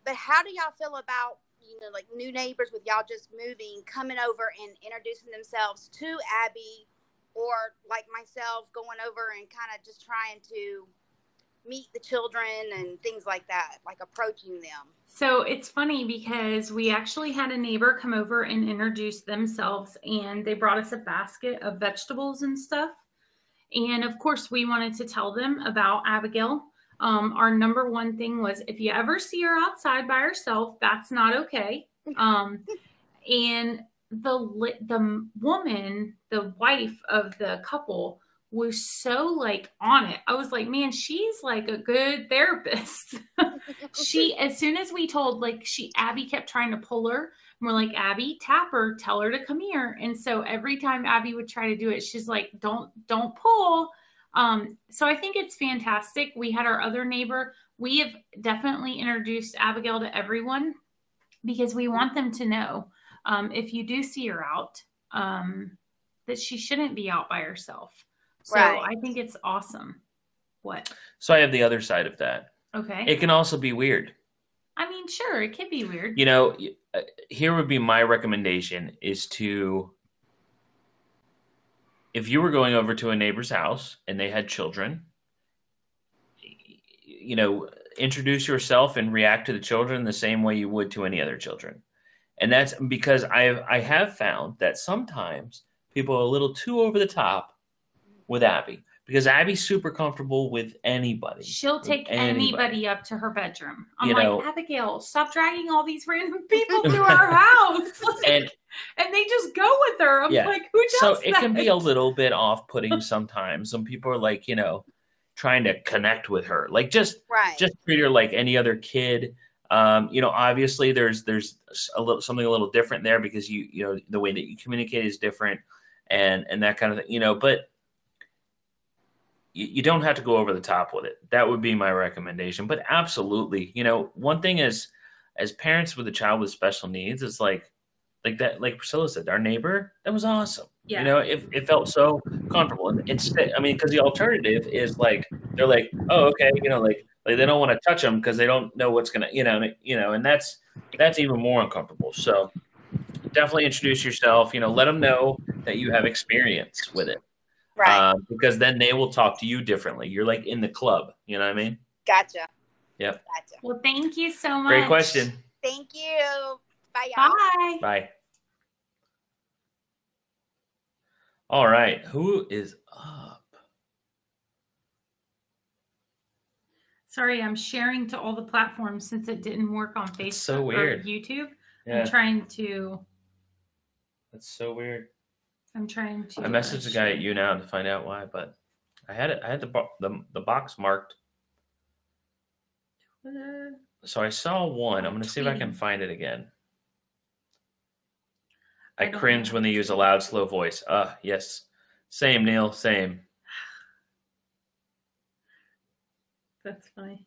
but how do y'all feel about, you know, like new neighbors with y'all just moving, coming over and introducing themselves to Abby, or like myself going over and kind of just trying to meet the children and things like that, like approaching them? So it's funny because we actually had a neighbor come over and introduce themselves, and they brought us a basket of vegetables and stuff. And of course we wanted to tell them about Abigail. Our number one thing was, if you ever see her outside by herself, that's not okay. And the woman, the wife of the couple, was so like on it. I was like, man, she's like a good therapist. She, as soon as we told, like, Abby kept trying to pull her, and we're like, Abby, tap her, tell her to come here. And so every time Abby would try to do it, she's like, don't pull. So I think it's fantastic. We had our other neighbor. We have definitely introduced Abigail to everyone because we want them to know, if you do see her out, that she shouldn't be out by herself. So right. I think it's awesome. What? So I have the other side of that. Okay. It can also be weird. I mean, sure, it can be weird. You know, here would be my recommendation is to, if you were going over to a neighbor's house and they had children, you know, introduce yourself and react to the children the same way you would to any other children. And that's because I have found that sometimes people are a little too over the top with Abby, because Abby's super comfortable with anybody. She'll take anybody up to her bedroom. I'm like, Abigail, stop dragging all these random people to our house. and they just go with her. I'm like, who does that? So it can be a little bit off-putting sometimes. Some people are like, you know, trying to connect with her. Like, just treat her like any other kid. You know, obviously there's something a little different there because you know, the way that you communicate is different. and that kind of thing, you know, but you don't have to go over the top with it. That would be my recommendation. But absolutely, you know, one thing is, as parents with a child with special needs, is like that, like Priscilla said, our neighbor, that was awesome. Yeah. You know, it felt so comfortable. And instead, I mean, because the alternative is like, they're like, oh, okay, you know, like they don't want to touch them because they don't know what's gonna, you know, and that's even more uncomfortable. So definitely introduce yourself. You know, let them know that you have experience with it. Right. Because then they will talk to you differently. You're like in the club. You know what I mean? Gotcha. Yep. Gotcha. Well, thank you so much. Great question. Thank you. Bye, y'all. Bye. Bye. All right. Who is up? Sorry, I'm sharing to all the platforms since it didn't work on Facebook so weird. or YouTube. Yeah. I'm trying to. That's so weird. I messaged the guy at YouNow to find out why, but I had the box marked. So I saw one. I'm going to see if I can find it again. I cringe when they use a loud, slow voice. Yes. Same, Neil. Same. That's funny.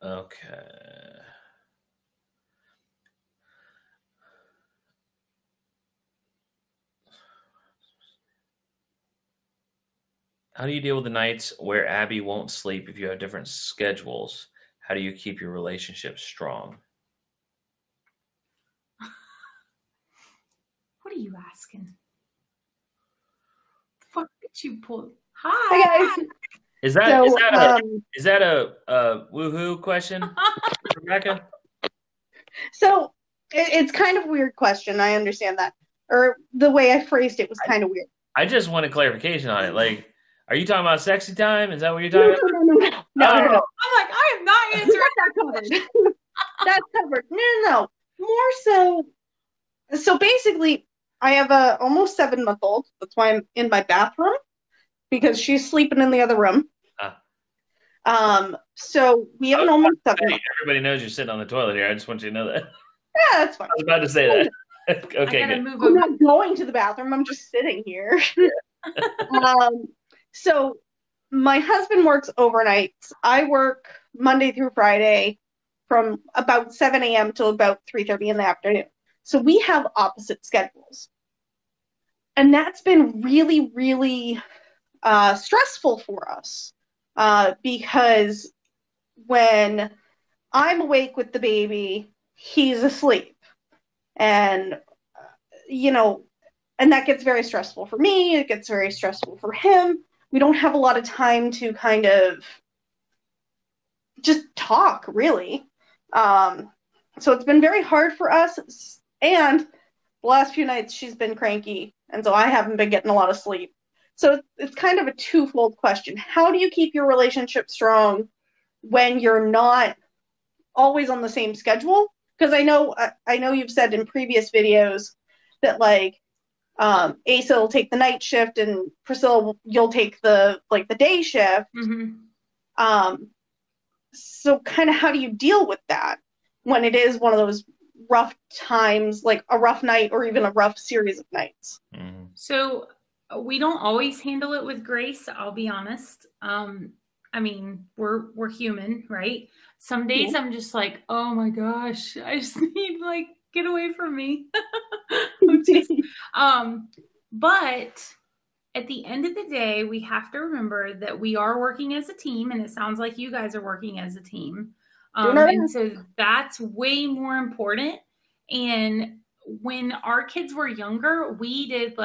Okay. How do you deal with the nights where Abby won't sleep if you have different schedules? How do you keep your relationship strong? What are you asking? The fuck did you pull? Hi. Hi guys. Is that a woohoo question, Rebecca? So it's kind of a weird question. I understand that, or the way I phrased it was kind of weird. I just wanted clarification on it. Like, are you talking about sexy time? Is that what you're talking about? No. I'm like, I am not answering that covered. That's covered. No. More so. So basically, I have a almost 7-month-old. That's why I'm in my bathroom, because she's sleeping in the other room. So we have an almost 7-month-old. Everybody knows you're sitting on the toilet here. I just want you to know that. Yeah, that's fine. I was about to say that. Okay, good. I'm not going to the bathroom. I'm just sitting here. So my husband works overnights. I work Monday through Friday from about 7 a.m. till about 3:30 in the afternoon. So we have opposite schedules. And that's been really, really stressful for us because when I'm awake with the baby, he's asleep. And, and that gets very stressful for me. It gets very stressful for him. We don't have a lot of time to kind of just talk, really. So it's been very hard for us. And the last few nights she's been cranky, and so I haven't been getting a lot of sleep. So it's kind of a twofold question. How do you keep your relationship strong when you're not always on the same schedule? Because I know you've said in previous videos that like Asa will take the night shift and Priscilla you'll take the day shift. Mm-hmm. So kind of how do you deal with that when it is one of those rough times, like a rough night or even a rough series of nights? Mm-hmm. So we don't always handle it with grace, I'll be honest. I mean, we're human, right? Some days I'm just like, oh my gosh, I just need get away from me. But at the end of the day, we have to remember that we are working as a team, and it sounds like you guys are working as a team. And so that's way more important. And when our kids were younger, we did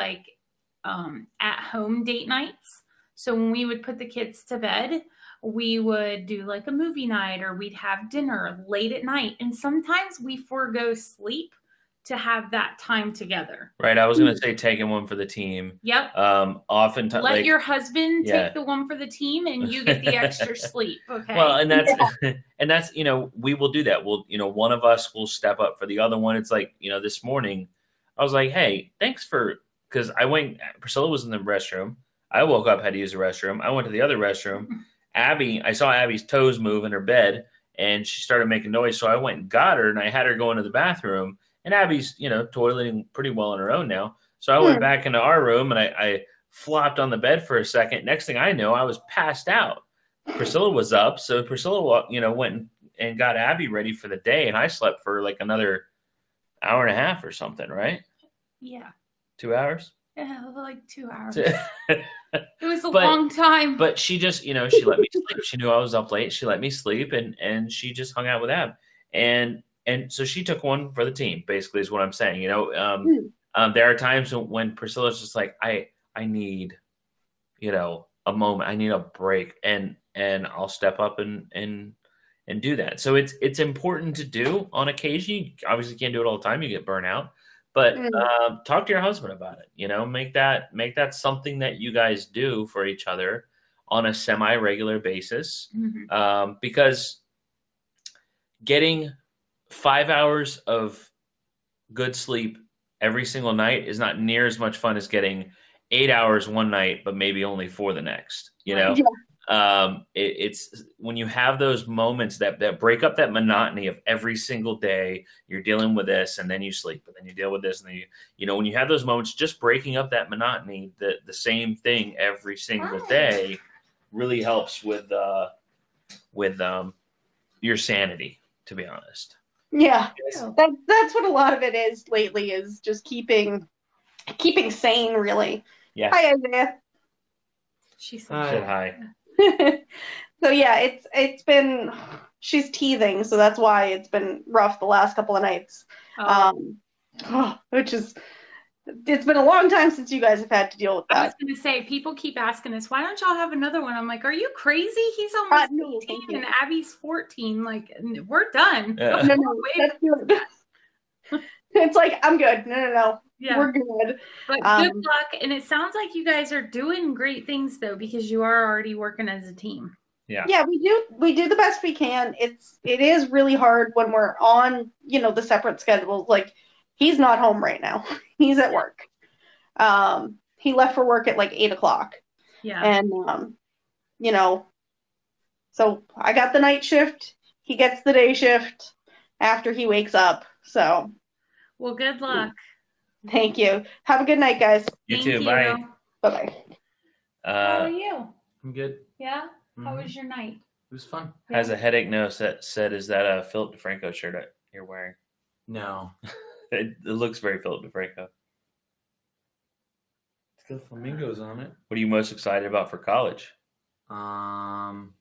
at-home date nights. So when we would put the kids to bed, we would do like a movie night, or we'd have dinner late at night. And sometimes we forego sleep to have that time together. Right. I was going to say taking one for the team. Yep. Oftentimes, let your husband take the one for the team, and you get the extra sleep. Okay. Well, and that's we will do that. We'll one of us will step up for the other one. It's like this morning, I was like, hey, thanks because Priscilla was in the restroom. I woke up, had to use the restroom. I went to the other restroom. I saw Abby's toes move in her bed, and she started making noise. So I went and got her, and I had her go into the bathroom. and Abby's, toileting pretty well on her own now. So I went back into our room and I flopped on the bed for a second. Next thing I know, I was passed out. Priscilla was up, so Priscilla, went and got Abby ready for the day, and I slept for like another hour and a half or something, right? Yeah. 2 hours? Yeah, like 2 hours. It was a long time. But she just, she let me sleep. She knew I was up late. She let me sleep, and she just hung out with Ab. And so she took one for the team, basically, is what I'm saying. There are times when Priscilla's just like, I need, a moment. I need a break, and I'll step up and do that. So it's important to do on occasion. You obviously can't do it all the time. You get burnt out. But talk to your husband about it. Make that something that you guys do for each other on a semi-regular basis. Because getting 5 hours of good sleep every single night is not near as much fun as getting 8 hours one night, but maybe only 4 the next. It's when you have those moments that break up that monotony of every single day, you're dealing with this, and then you sleep, and then you deal with this, and then when you have those moments, just breaking up that monotony, the same thing every single day, really helps with your sanity, to be honest. Yeah, that's what a lot of it is lately, is just keeping sane, really. Yeah. Hi, Isaiah. She said hi. So yeah, it's been, she's teething, so that's why it's been rough the last couple of nights. Which is, it's been a long time since you guys have had to deal with that. I was going to say, people keep asking us, why don't y'all have another one? I'm like, are you crazy? He's almost 18 and Abby's 14. Like, we're done. No, that's good. It's like, I'm good. No. Yeah. We're good. But good luck. And it sounds like you guys are doing great things, though, because you are already working as a team. Yeah. Yeah, we do the best we can. It is really hard when we're on, the separate schedules. Like, he's not home right now. He's at work. He left for work at like 8:00. Yeah. And so I got the night shift. He gets the day shift after he wakes up. So, well, good luck. Thank you. Have a good night, guys. You too. Bye. Bye-bye. How are you? I'm good. Yeah? How was your night? It was fun. Yeah. Has a headache note that said, is that a Philip DeFranco shirt you're wearing? No. It looks very Philip DeFranco. It's got flamingos on it. What are you most excited about for college? I'm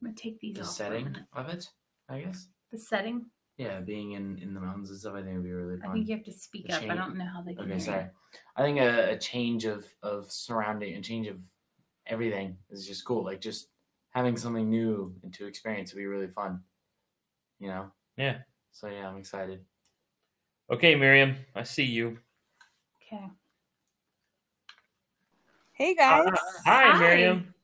going to take these the off. The setting of it, I guess. The setting? Yeah, being in the mountains and stuff, I think would be really fun. I think you have to speak up. I don't know how they can Okay, hear sorry. you. I think a change of surrounding, a change of everything is just cool. Like, just having something new and to experience would be really fun. Yeah. So, yeah, I'm excited. Okay, Miriam, I see you. Okay. Hey, guys. Hi, Miriam.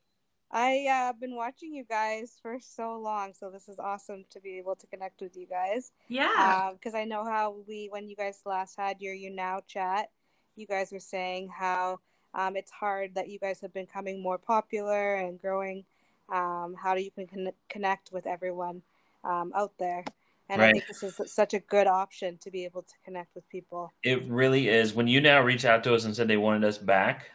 I've been watching you guys for so long, so this is awesome to be able to connect with you guys. Yeah. Because I know how when you guys last had your YouNow chat, you guys were saying how it's hard that you guys have been becoming more popular and growing. How you can connect with everyone out there. And right. I think this is such a good option to be able to connect with people. It really is. When YouNow reached out to us and said they wanted us back,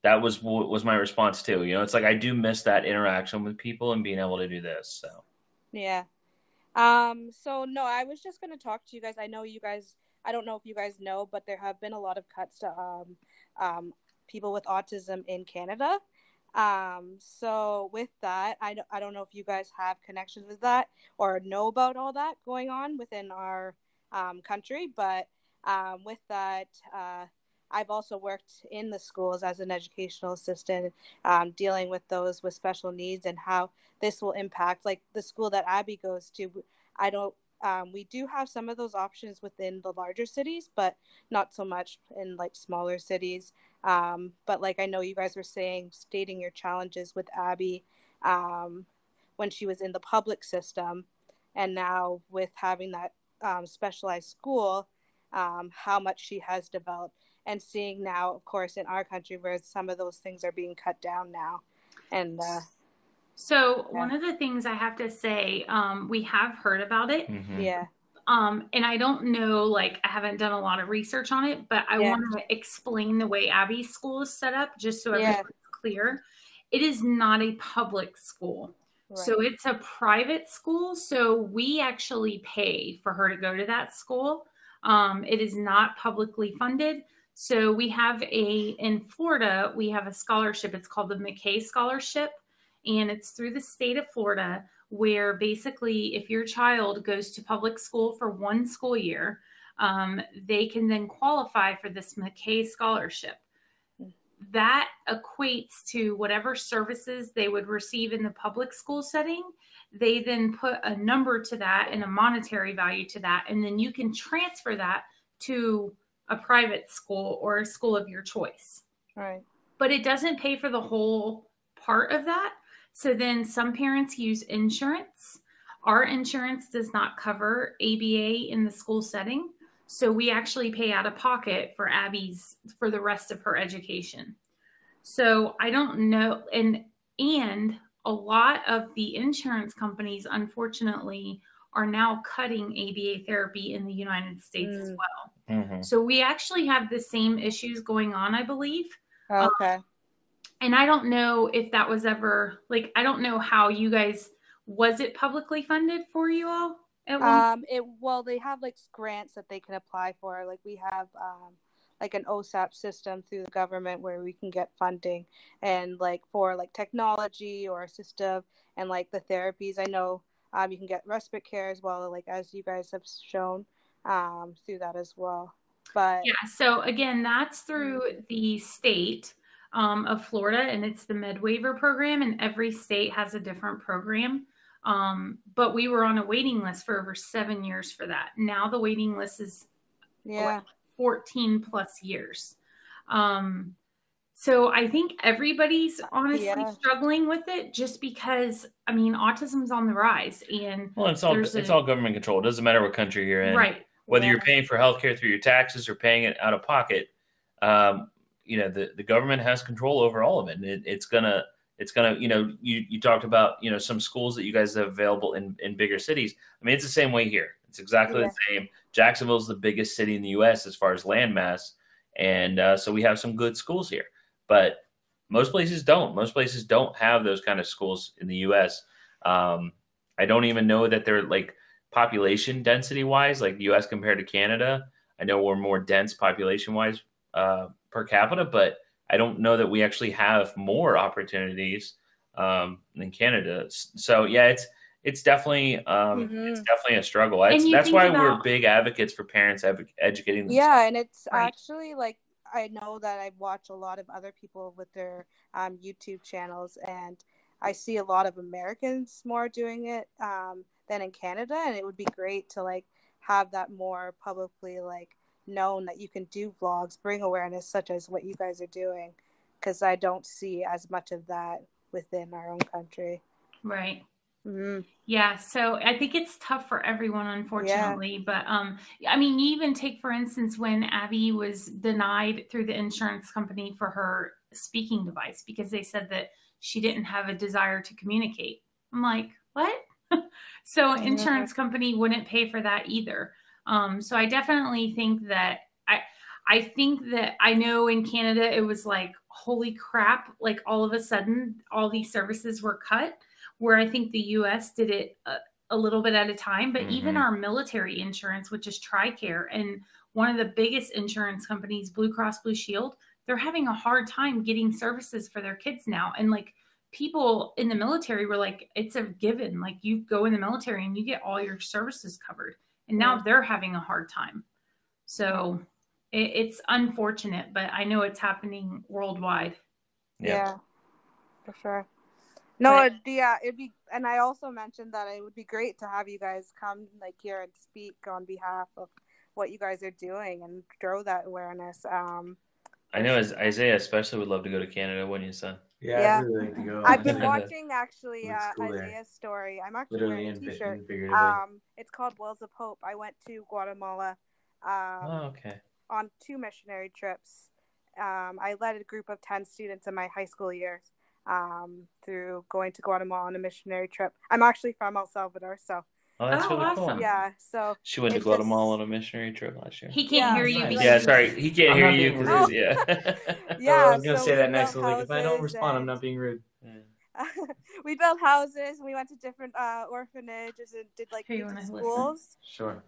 that was my response too. It's like I do miss that interaction with people and being able to do this. So yeah. So no, I was just going to talk to you guys. I know you guys. I don't know if you guys know, but there have been a lot of cuts to people with autism in Canada. So with that, I don't know if you guys have connections with that or know about all that going on within our country, but with that, I've also worked in the schools as an educational assistant, dealing with those with special needs and how this will impact, like the school that Abby goes to. We do have some of those options within the larger cities, but not so much in like smaller cities. But like I know you guys were stating your challenges with Abby when she was in the public system, and now with having that specialized school, how much she has developed, and seeing now, of course, in our country where some of those things are being cut down now. And so one of the things I have to say, we have heard about it. Mm-hmm. Yeah. And I don't know, like, I haven't done a lot of research on it, but I want to explain the way Abby's school is set up just so everyone's clear. It is not a public school. Right. So it's a private school. So we actually pay for her to go to that school. It is not publicly funded. So we have in Florida, we have a scholarship. It's called the McKay Scholarship. And it's through the state of Florida, where basically if your child goes to public school for one school year, they can then qualify for this McKay Scholarship. That equates to whatever services they would receive in the public school setting. They then put a number to that and a monetary value to that, and then you can transfer that to a private school or a school of your choice. Right. But it doesn't pay for the whole part of that. So then some parents use insurance. Our insurance does not cover ABA in the school setting. So we actually pay out of pocket for Abby's for the rest of her education. So I don't know. And a lot of the insurance companies, unfortunately, are now cutting ABA therapy in the United States as well. Mm-hmm. So we actually have the same issues going on, I believe. Okay. And I don't know if that was ever, like, I don't know how you guys, was it publicly funded for you all? Well, they have like grants that they can apply for. Like we have like an OSAP system through the government where we can get funding, and like for like technology or assistive and like the therapies. I know you can get respite care as well, like as you guys have shown through that as well. But yeah, so again, that's through the state of Florida, and it's the Med Waiver program, and every state has a different program. But we were on a waiting list for over 7 years for that. Now the waiting list is 14 plus years. So I think everybody's honestly struggling with it just because, I mean, autism's on the rise, and it's all government control. It doesn't matter what country you're in, right? Whether you're paying for healthcare through your taxes or paying it out of pocket, the government has control over all of it. And it's gonna, you talked about, some schools that you guys have available in bigger cities. I mean, it's the same way here. It's exactly the same. Jacksonville's the biggest city in the U.S. as far as land mass. And so we have some good schools here, but most places don't. Most places don't have those kind of schools in the U.S. I don't even know that they're like population density wise, like the U.S. compared to Canada. I know we're more dense population wise per capita, but I don't know that we actually have more opportunities than Canada. So yeah, it's definitely a struggle. That's why we're big advocates for parents educating themselves. Yeah, and it's actually like, I know that I watch a lot of other people with their YouTube channels, and I see a lot of Americans more doing it than in Canada, and it would be great to like have that more publicly like known, that you can do vlogs, bring awareness such as what you guys are doing, because I don't see as much of that within our own country. Right. Mm-hmm. Yeah, so I think it's tough for everyone, unfortunately. But I mean, you even take, for instance, when Abby was denied through the insurance company for her speaking device because they said that she didn't have a desire to communicate. I'm like, what? So insurance company wouldn't pay for that either. So I definitely think that I think that I know in Canada it was like, holy crap, like all of a sudden all these services were cut, where I think the US did it a little bit at a time. But even our military insurance, which is TRICARE, and one of the biggest insurance companies, Blue Cross Blue Shield, they're having a hard time getting services for their kids now. And like people in the military were like, it's a given, like you go in the military and you get all your services covered. And now they're having a hard time. So it's unfortunate, but I know it's happening worldwide. Yeah, for sure. No, it'd be, and I also mentioned that it would be great to have you guys come like here and speak on behalf of what you guys are doing and grow that awareness. I know Isaiah especially would love to go to Canada, wouldn't you, son? Yeah, I'd really like to go. I've been watching actually Isaiah's story. I'm actually wearing a t-shirt. It's called Wells of Hope. I went to Guatemala on 2 missionary trips. I led a group of 10 students in my high school years through going to Guatemala on a missionary trip. I'm actually from El Salvador, so Oh, that's really awesome. cool. Yeah, so She went to it's Guatemala on a missionary trip last year. He can't hear you. nice. because Yeah, sorry, he can't I'm hear not you. being 'cause rude. yeah. I yeah, was gonna so say we that next. built I was like, if I don't houses respond, I'm and not being rude. we built houses. We went to different orphanages and did like Here, you music wanna schools. Sure.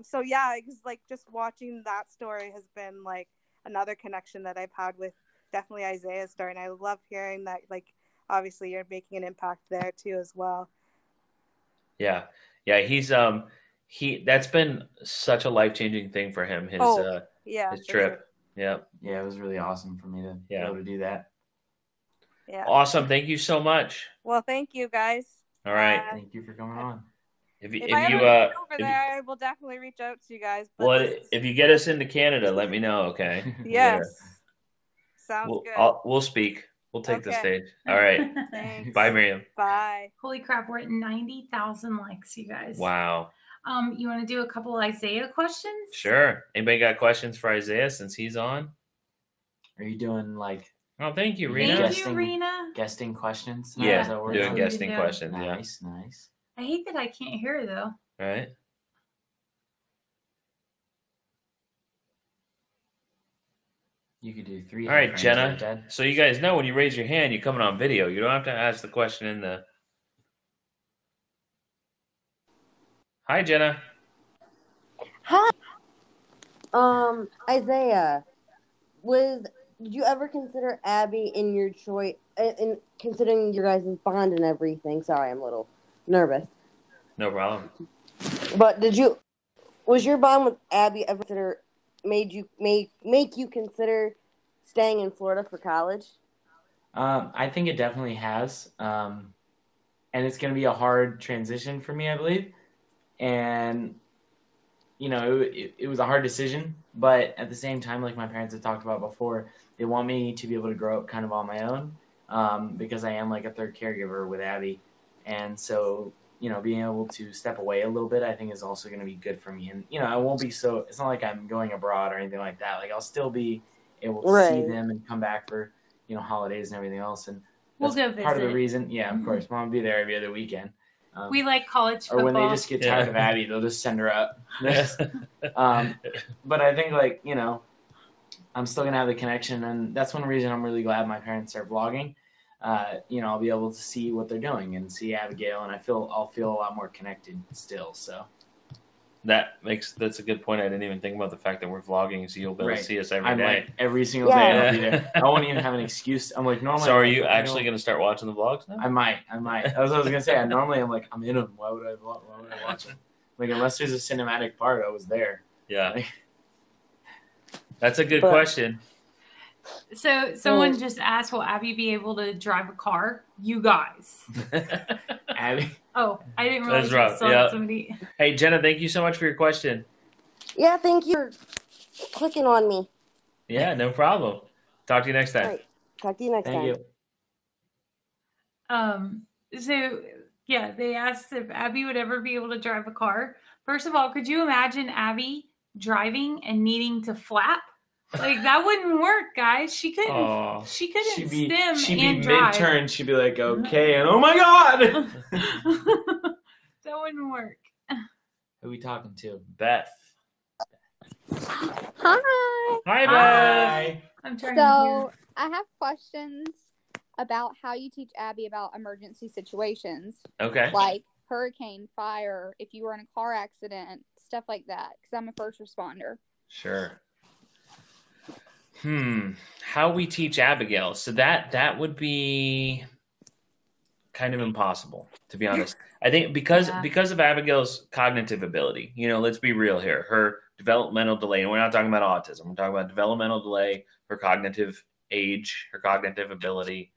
So yeah, it's like just watching that story has been like another connection that I've had with definitely Isaiah's story, and I love hearing that. Like, obviously, you're making an impact there too as well. Yeah, he's that's been such a life-changing thing for him. His his trip. Sure. Yeah. Yeah, it was really awesome for me to be able to do that. Yeah. Awesome. Thank you so much. Well, thank you guys. All right. Thank you for coming on. If I ever get over there, I will definitely reach out to you guys. But well, if you get us into Canada, let me know. Okay. Yes. Sounds good. We'll speak. We'll take the stage. All right. Thanks. Bye, Miriam. Bye. Holy crap, we're at 90,000 likes, you guys. Wow. You want to do a couple Isaiah questions? Sure. Anybody got questions for Isaiah since he's on? Are you doing like? Oh, thank you, Rena. Thank you, Rena. Guesting questions. Yeah, doing guesting questions. Nice. I hate that I can't hear though. Right. You could do 3. All right, Jenna. So you guys know when you raise your hand, you're coming on video. You don't have to ask the question in the. Hi, Jenna. Hi. Isaiah, did you ever consider Abby in your choice, in considering your guys' bond and everything? Sorry, I'm a little nervous. No problem. But was your bond with Abby ever make you consider staying in Florida for college? I think it definitely has. And it's going to be a hard transition for me, I believe. And, you know, it was a hard decision. But at the same time, like my parents had talked about before, they want me to be able to grow up kind of on my own because I am like a third caregiver with Abby. And so, you know, being able to step away a little bit, I think is also going to be good for me. And, you know, I won't be it's not like I'm going abroad or anything like that. Like I'll still be able to see them and come back for, you know, holidays and everything else. And that's we'll go part of the visit. Reason. Yeah, of course. Mom will be there every other weekend. We like college football. Or when they just get tired of Abby, they'll just send her up. But I think, like, you know, I'm still going to have the connection. And that's one reason I'm really glad my parents are vlogging. You know, I'll be able to see what they're doing and see Abigail, and I'll feel a lot more connected still. So that's a good point. I didn't even think about the fact that we're vlogging, so you'll be able to see us every day. Like, every single day I'll be there. I won't even have an excuse. I'm like, normally. So are you actually going to start watching the vlogs now? I might. That's what I was going to say. I'm like, I'm in them. Why would I watch them? Like, unless there's a cinematic part, I was there. Yeah. That's a good question. So someone just asked, will Abby be able to drive a car? You guys. Abby? Oh, I didn't realize I saw somebody. Hey, Jenna, thank you so much for your question. Yeah, thank you for clicking on me. Yeah, no problem. Talk to you next time. All right. Talk to you next time. Thank you. So, yeah, they asked if Abby would ever be able to drive a car. First of all, could you imagine Abby driving and needing to flap? Like, that wouldn't work, guys. She couldn't stem and drive. She'd be mid-turn. She'd be like, okay, and oh my God! That wouldn't work. Who are we talking to? Beth. Hi. Hi, Beth. I'm trying So, I have questions about how you teach Abby about emergency situations. Okay. Like hurricane, fire, if you were in a car accident, stuff like that. Because I'm a first responder. Sure. How we teach Abigail. So that would be kind of impossible, to be honest. I think because of Abigail's cognitive ability, you know, let's be real here. Her developmental delay, and we're not talking about autism. We're talking about developmental delay, her cognitive age, her cognitive ability.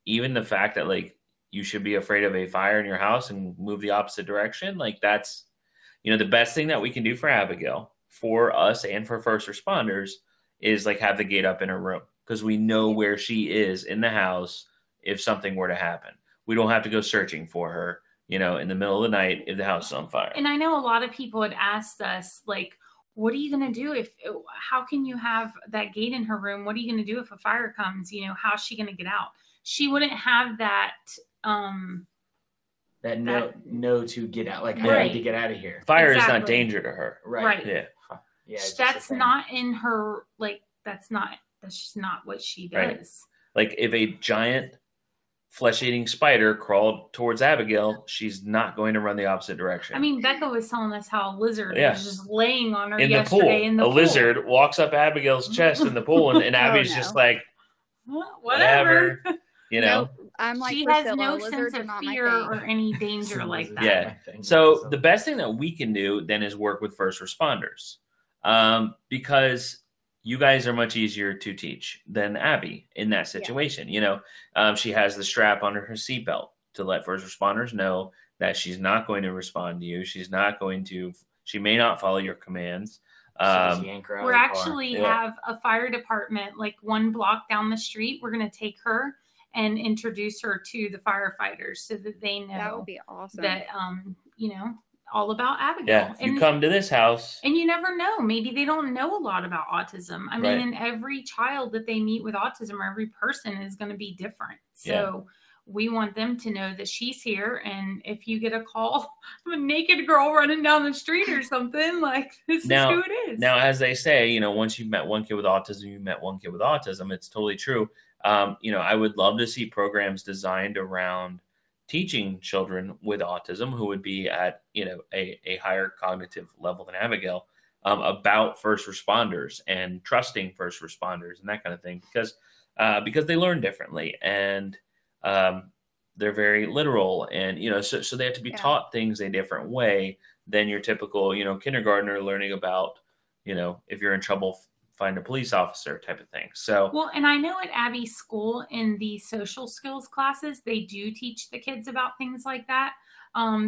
Even the fact that, like, you should be afraid of a fire in your house and move the opposite direction. Like, that's, you know, the best thing that we can do for Abigail, for us and for first responders, is like have the gate up in her room, because we know where she is in the house if something were to happen. We don't have to go searching for her, you know, in the middle of the night if the house is on fire. And I know a lot of people had asked us, like, what are you going to do how can you have that gate in her room? What are you going to do if a fire comes? You know, how's she going to get out? She wouldn't have that that know to get out. Like I need to get out of here. Fire is not danger to her. Right. Yeah. Yeah. That's not in her. Like that's just not what she does. Right. Like if a giant flesh-eating spider crawled towards Abigail, she's not going to run the opposite direction. I mean, Becca was telling us how a lizard was just laying on her in yesterday in the pool. A lizard walks up Abigail's chest in the pool, and Abby's just like, whatever. You know, I'm like, she has no sense of fear or any danger like that. Yeah. So the best thing that we can do then is work with first responders, because you guys are much easier to teach than Abby in that situation. Yeah. You know, she has the strap under her seatbelt to let first responders know that she's not going to respond to you. She may not follow your commands. We actually have a fire department like one block down the street. We're going to take her and introduce her to the firefighters so that they know that would be awesome. That, you know, all about Abigail. Yeah, if you come to this house. And you never know. Maybe they don't know a lot about autism. I mean, and every child that they meet with autism or every person is going to be different. So we want them to know that she's here. And if you get a call from a naked girl running down the street or something, like this is who it is. Now, as they say, you know, once you've met one kid with autism, you met one kid with autism. It's totally true. You know, I would love to see programs designed around teaching children with autism who would be at, you know, a higher cognitive level than Abigail, about first responders and trusting first responders and that kind of thing, because they learn differently and they're very literal, and you know, so they have to be taught things a different way than your typical, you know, kindergartner learning about, you know, if you're in trouble, find a police officer type of thing. So well, and I know at Abby's school in the social skills classes, they do teach the kids about things like that.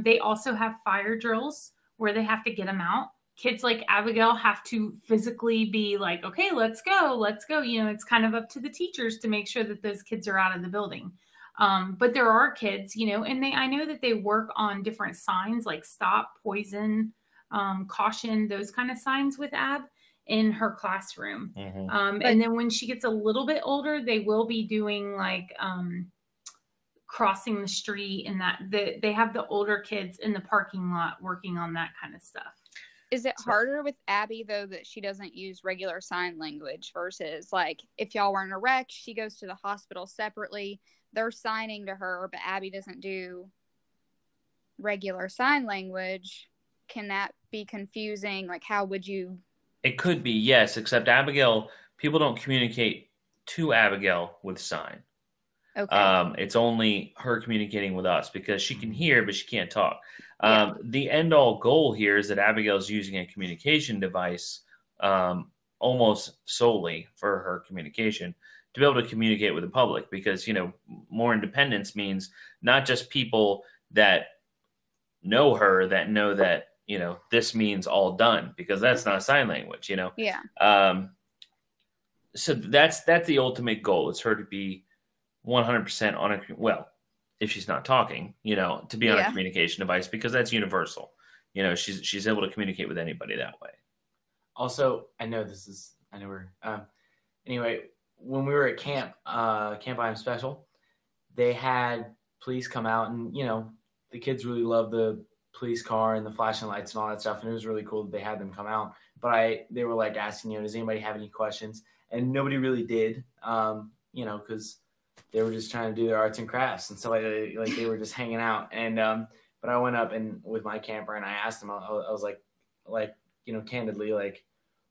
They also have fire drills where they have to get them out. Kids like Abigail have to physically be like, okay, let's go. You know, it's kind of up to the teachers to make sure that those kids are out of the building. But there are kids, you know, and I know that they work on different signs like stop, poison, caution, those kind of signs with Ab in her classroom. Mm-hmm. And then when she gets a little bit older, they will be doing like crossing the street, and that they have the older kids in the parking lot working on that kind of stuff. Is it harder with Abby though that she doesn't use regular sign language versus like if y'all were in a wreck, she goes to the hospital separately, they're signing to her, but Abby doesn't do regular sign language? Can that be confusing? Like how would you? It could be, yes, except Abigail, people don't communicate to Abigail with sign. Okay. It's only her communicating with us because she can hear, but she can't talk. The end all goal here is that Abigail's using a communication device almost solely for her communication to be able to communicate with the public, because, you know, more independence means not just people that know her, that know that, you know, this means all done, because that's not sign language, you know? Yeah. So that's the ultimate goal, is her to be 100% on well, if she's not talking, you know, to be on a communication device, because that's universal. You know, she's able to communicate with anybody that way. Also, I know we're, anyway, when we were at Camp I Am Special, they had police come out, and, you know, the kids really loved the police car and the flashing lights and all that stuff, and it was really cool that they had them come out. But they were like asking, you know, does anybody have any questions? And nobody really did, you know, because they were just trying to do their arts and crafts, and so like they were just hanging out. And but I went up and with my camper, and I asked them, I was like, you know, candidly, like,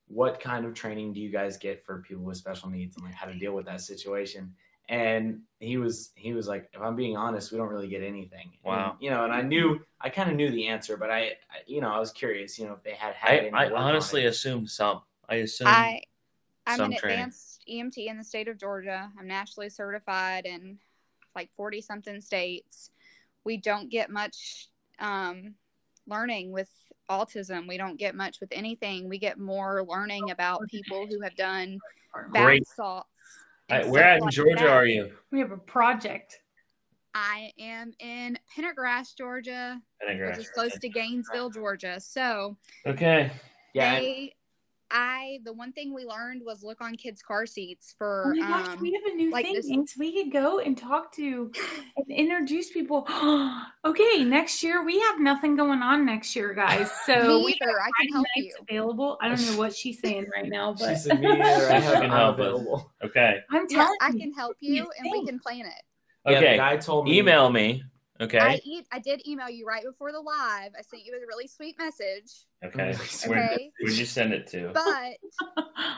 what kind of training do you guys get for people with special needs, and like how to deal with that situation? And he was like, if I'm being honest, we don't really get anything. Wow. And, you know, and I kind of knew the answer, but I you know, I was curious, you know, if they had I honestly assumed some. I'm an advanced EMT in the state of Georgia. I'm nationally certified in like 40-something states. We don't get much learning with autism. We don't get much with anything. We get more learning about people who have done bath salts. Where at in Georgia are you? We have a project. I am in Pendergrass, Georgia, which is close to Gainesville, Georgia. So okay, yeah. the one thing we learned was look on kids' car seats Oh for my gosh, we have a new like thing. this. Is we could go and talk to and introduce people. Okay, next year we have nothing going on next year, guys. So Me we either. have I can Friday help nights you. available. I don't know what she's saying right now, She but said me either. I have Can help us. available. Okay. I'm Yeah, telling I you, can help you you and we think. can plan it. Yeah, the Okay. guy told me. Email me. Okay. I did email you right before the live. I sent you a really sweet message. Okay. Okay. Where'd you send it to? But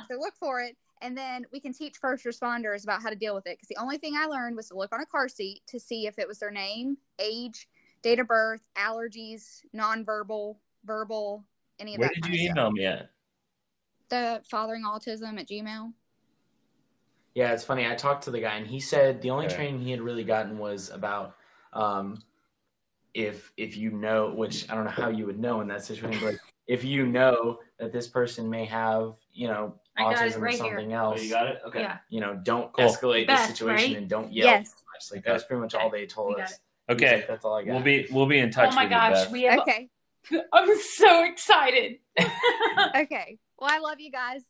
so look for it, and then we can teach first responders about how to deal with it. Because the only thing I learned was to look on a car seat to see if it was their name, age, date of birth, allergies, nonverbal, verbal, any of Where that. did kind you of email stuff. me at? The fatheringautism@gmail. Yeah, it's funny. I talked to the guy, and he said the only Okay. training he had really gotten was about if you know, which I don't know how you would know in that situation, but if you know that this person may have, you know, I got it autism or right something here. else. Oh, you got it? Okay. Yeah. You know, don't Cool. escalate Beth, the situation right? and don't yell. Yes. too much. Like that's pretty much all they told We got us. it. He was Okay. like, that's all I got. We'll be in touch Oh my with you, gosh, Beth. we have. Okay. I'm so excited. Okay. Well, I love you guys.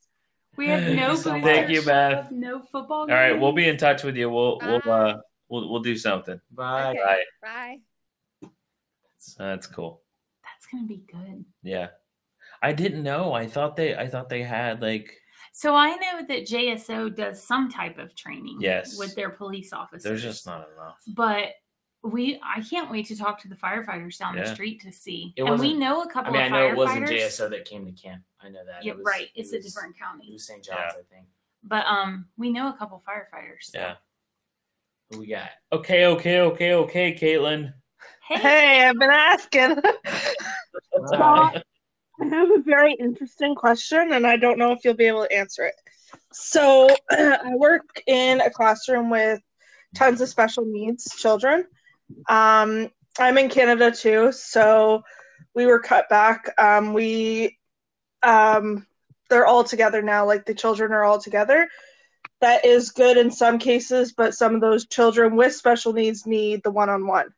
We have Thank no you so booster much. Thank you, Beth. club, no football. All right, we'll be games. in touch with you. We'll Bye. we'll do something. Bye. Okay. Bye. Bye. That's cool. That's gonna be good. Yeah. I didn't know. I thought they had like So I know that JSO does some type of training Yes. with their police officers. there's just not enough. But I can't wait to talk to the firefighters down the Yeah. street to see. It And we wasn't- know a I couple mean, I of know it wasn't firefighters. JSO that came to camp. I know that. Yeah, It was, right. It's it a was- different It county. was St. John's, Yeah. I think. But we know a couple firefighters. So. Yeah. Who we got? Okay, Caitlin. Hey, I've been asking. Bye. I have a very interesting question, and I don't know if you'll be able to answer it. So, I work in a classroom with tons of special needs children. I'm in Canada too, so we were cut back. They're all together now, like the children are all together. That is good in some cases, but some of those children with special needs need the one-on-one.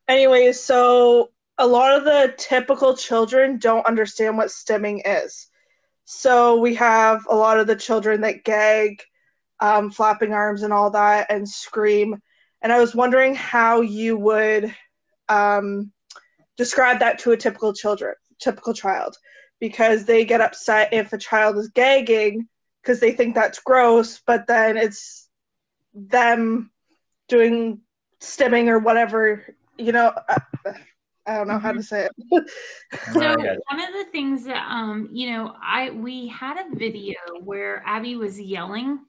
Anyways, so a lot of the typical children don't understand what stimming is. So we have a lot of the children that gag, flapping arms and all that, and scream. And I was wondering how you would describe that to a typical child, because they get upset if a child is gagging because they think that's gross, but then it's them doing stimming or whatever, you know. I don't know how to say it. So one of the things that we had a video where Abby was yelling,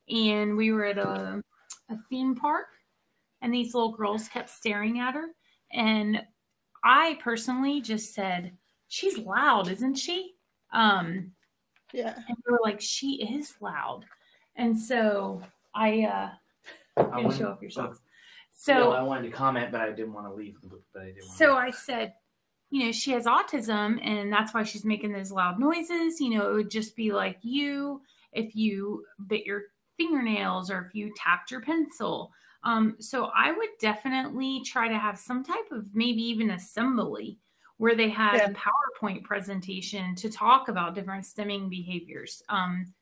and we were at a theme park, and these little girls kept staring at her, and I personally just said, "She's loud, isn't she?" Yeah. And we were like, "She is loud," and so I didn't show off your socks. So I wanted to comment, but I didn't want to leave. But I did. So I said, she has autism, and that's why she's making those loud noises. It would just be like you if you bit your fingernails or if you tapped your pencil. So I would definitely try to have some type of maybe even assembly where they had a PowerPoint presentation to talk about different stimming behaviors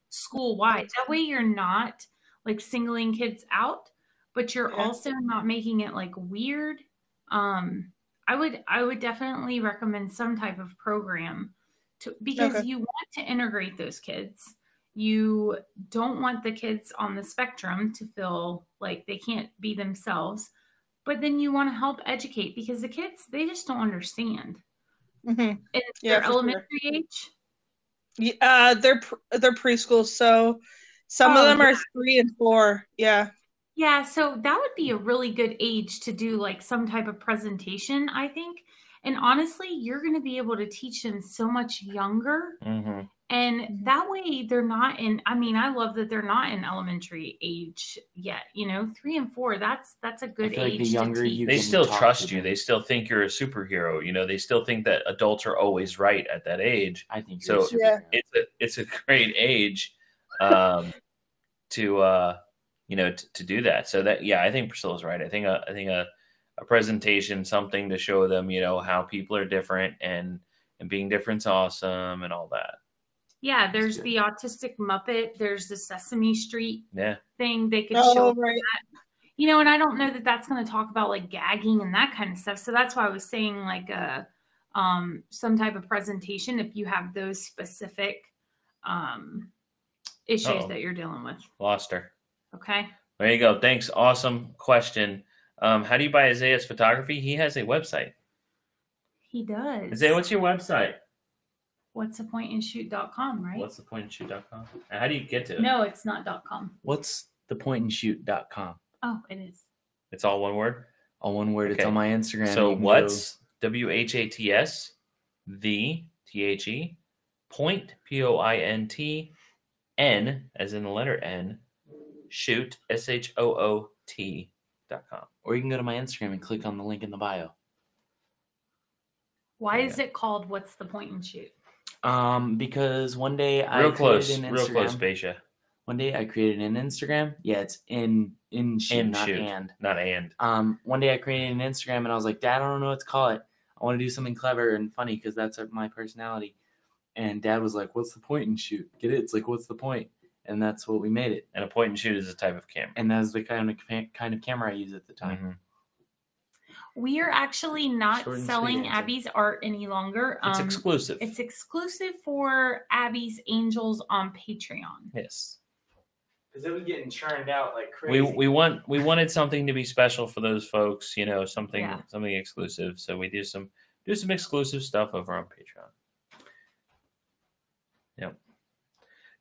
school-wide. That way you're not like singling kids out, but you're also not making it like weird. I would definitely recommend some type of program because you want to integrate those kids. You don't want the kids on the spectrum to feel like they can't be themselves, but then you want to help educate because the kids, they just don't understand. Mm-hmm. And they're elementary age? Yeah, they're preschool, so some of them are 3 and 4. Yeah. Yeah, so that would be a really good age to do like some type of presentation, I think. And honestly, you're going to be able to teach them so much younger. Mm-hmm. And that way they're not I love that they're not in elementary age yet, 3 and 4, that's a good like age the younger to teach. They still trust you. They still think you're a superhero. They still think that adults are always right at that age. I think so. It's a great age to do that. So that, I think Priscilla's right. I think a presentation, something to show them, how people are different and and being different's awesome and all that. Yeah, there's the Autistic Muppet. There's the Sesame Street thing they could Oh, show. right. That. You know, and I don't know that that's going to talk about like gagging and that kind of stuff. So that's why I was saying like some type of presentation if you have those specific issues that you're dealing with. Lost her. Okay. There you go. Thanks. Awesome question. How do you buy Isaiah's photography? He has a website. He does. Isaiah, what's your website? what'sthepointandshoot.com, right? what'sthepointandshoot.com. How do you get to it? No, it's not .com. what'sthepointandshoot.com. Oh, it is. It's all one word? All one word. Okay. It's on my Instagram. So what's WHATS, the THE, point, POINT, N, as in the letter N, shoot, SHOOT.com. Or you can go to my Instagram and click on the link in the bio. Why is it called What's the Point and Shoot? Because one day real close, Basia. One day I created an Instagram. Yeah, it's in shoot, not shoot, and. Not and. One day I created an Instagram and I was like, Dad, I don't know what to call it. I want to do something clever and funny because that's my personality. And Dad was like, what's the point and shoot? Get it? It's like, what's the point? And that's what we made it. And a point and shoot is a type of camera. And that's the kind of camera I use at the time. Mm-hmm. We are actually not selling Abby's art any longer. It's exclusive. It's exclusive for Abby's Angels on Patreon. Yes. Because it was getting churned out like crazy. We wanted something to be special for those folks, you know, something exclusive. So we do some exclusive stuff over on Patreon. Yep.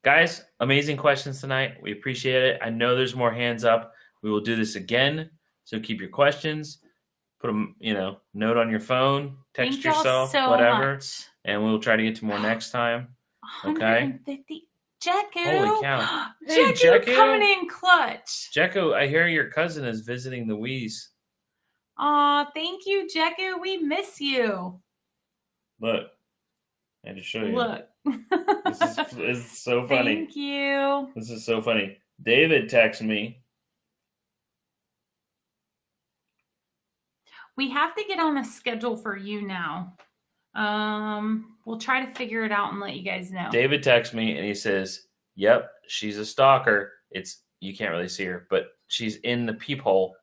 Guys, amazing questions tonight. We appreciate it. I know there's more hands up. We will do this again. So keep your questions. Put them, note on your phone, text yourself, so whatever, much. And we'll try to get to more next time. Okay. 150. Jekko. Holy cow! Hey, Jekko coming in clutch. Jekko, I hear your cousin is visiting the Wheeze. Aw, thank you, Jekko. We miss you. Look, I had to show you. Look. This is so funny. Thank you. This is so funny. David texted me. We have to get on a schedule for YouNow. We'll try to figure it out and let you guys know. David texts me and he says, "Yep, she's a stalker. You can't really see her, but she's in the peephole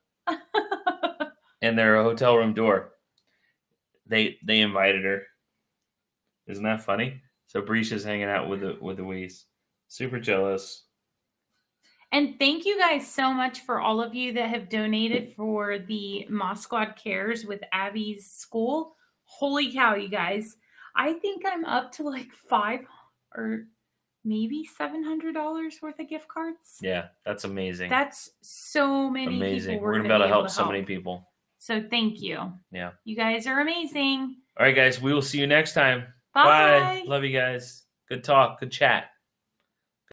in their hotel room door. They invited her. Isn't that funny? So Brisha's hanging out with the Wheeze. Super jealous." And thank you guys so much for all of you that have donated for the Moss Squad Cares with Abby's school. Holy cow, you guys. I think I'm up to like $500 or maybe $700 worth of gift cards. Yeah, that's amazing. That's so many people. We're going to be able to help so many people. So thank you. Yeah. You guys are amazing. All right, guys. We will see you next time. Bye. Love you guys. Good talk. Good chat.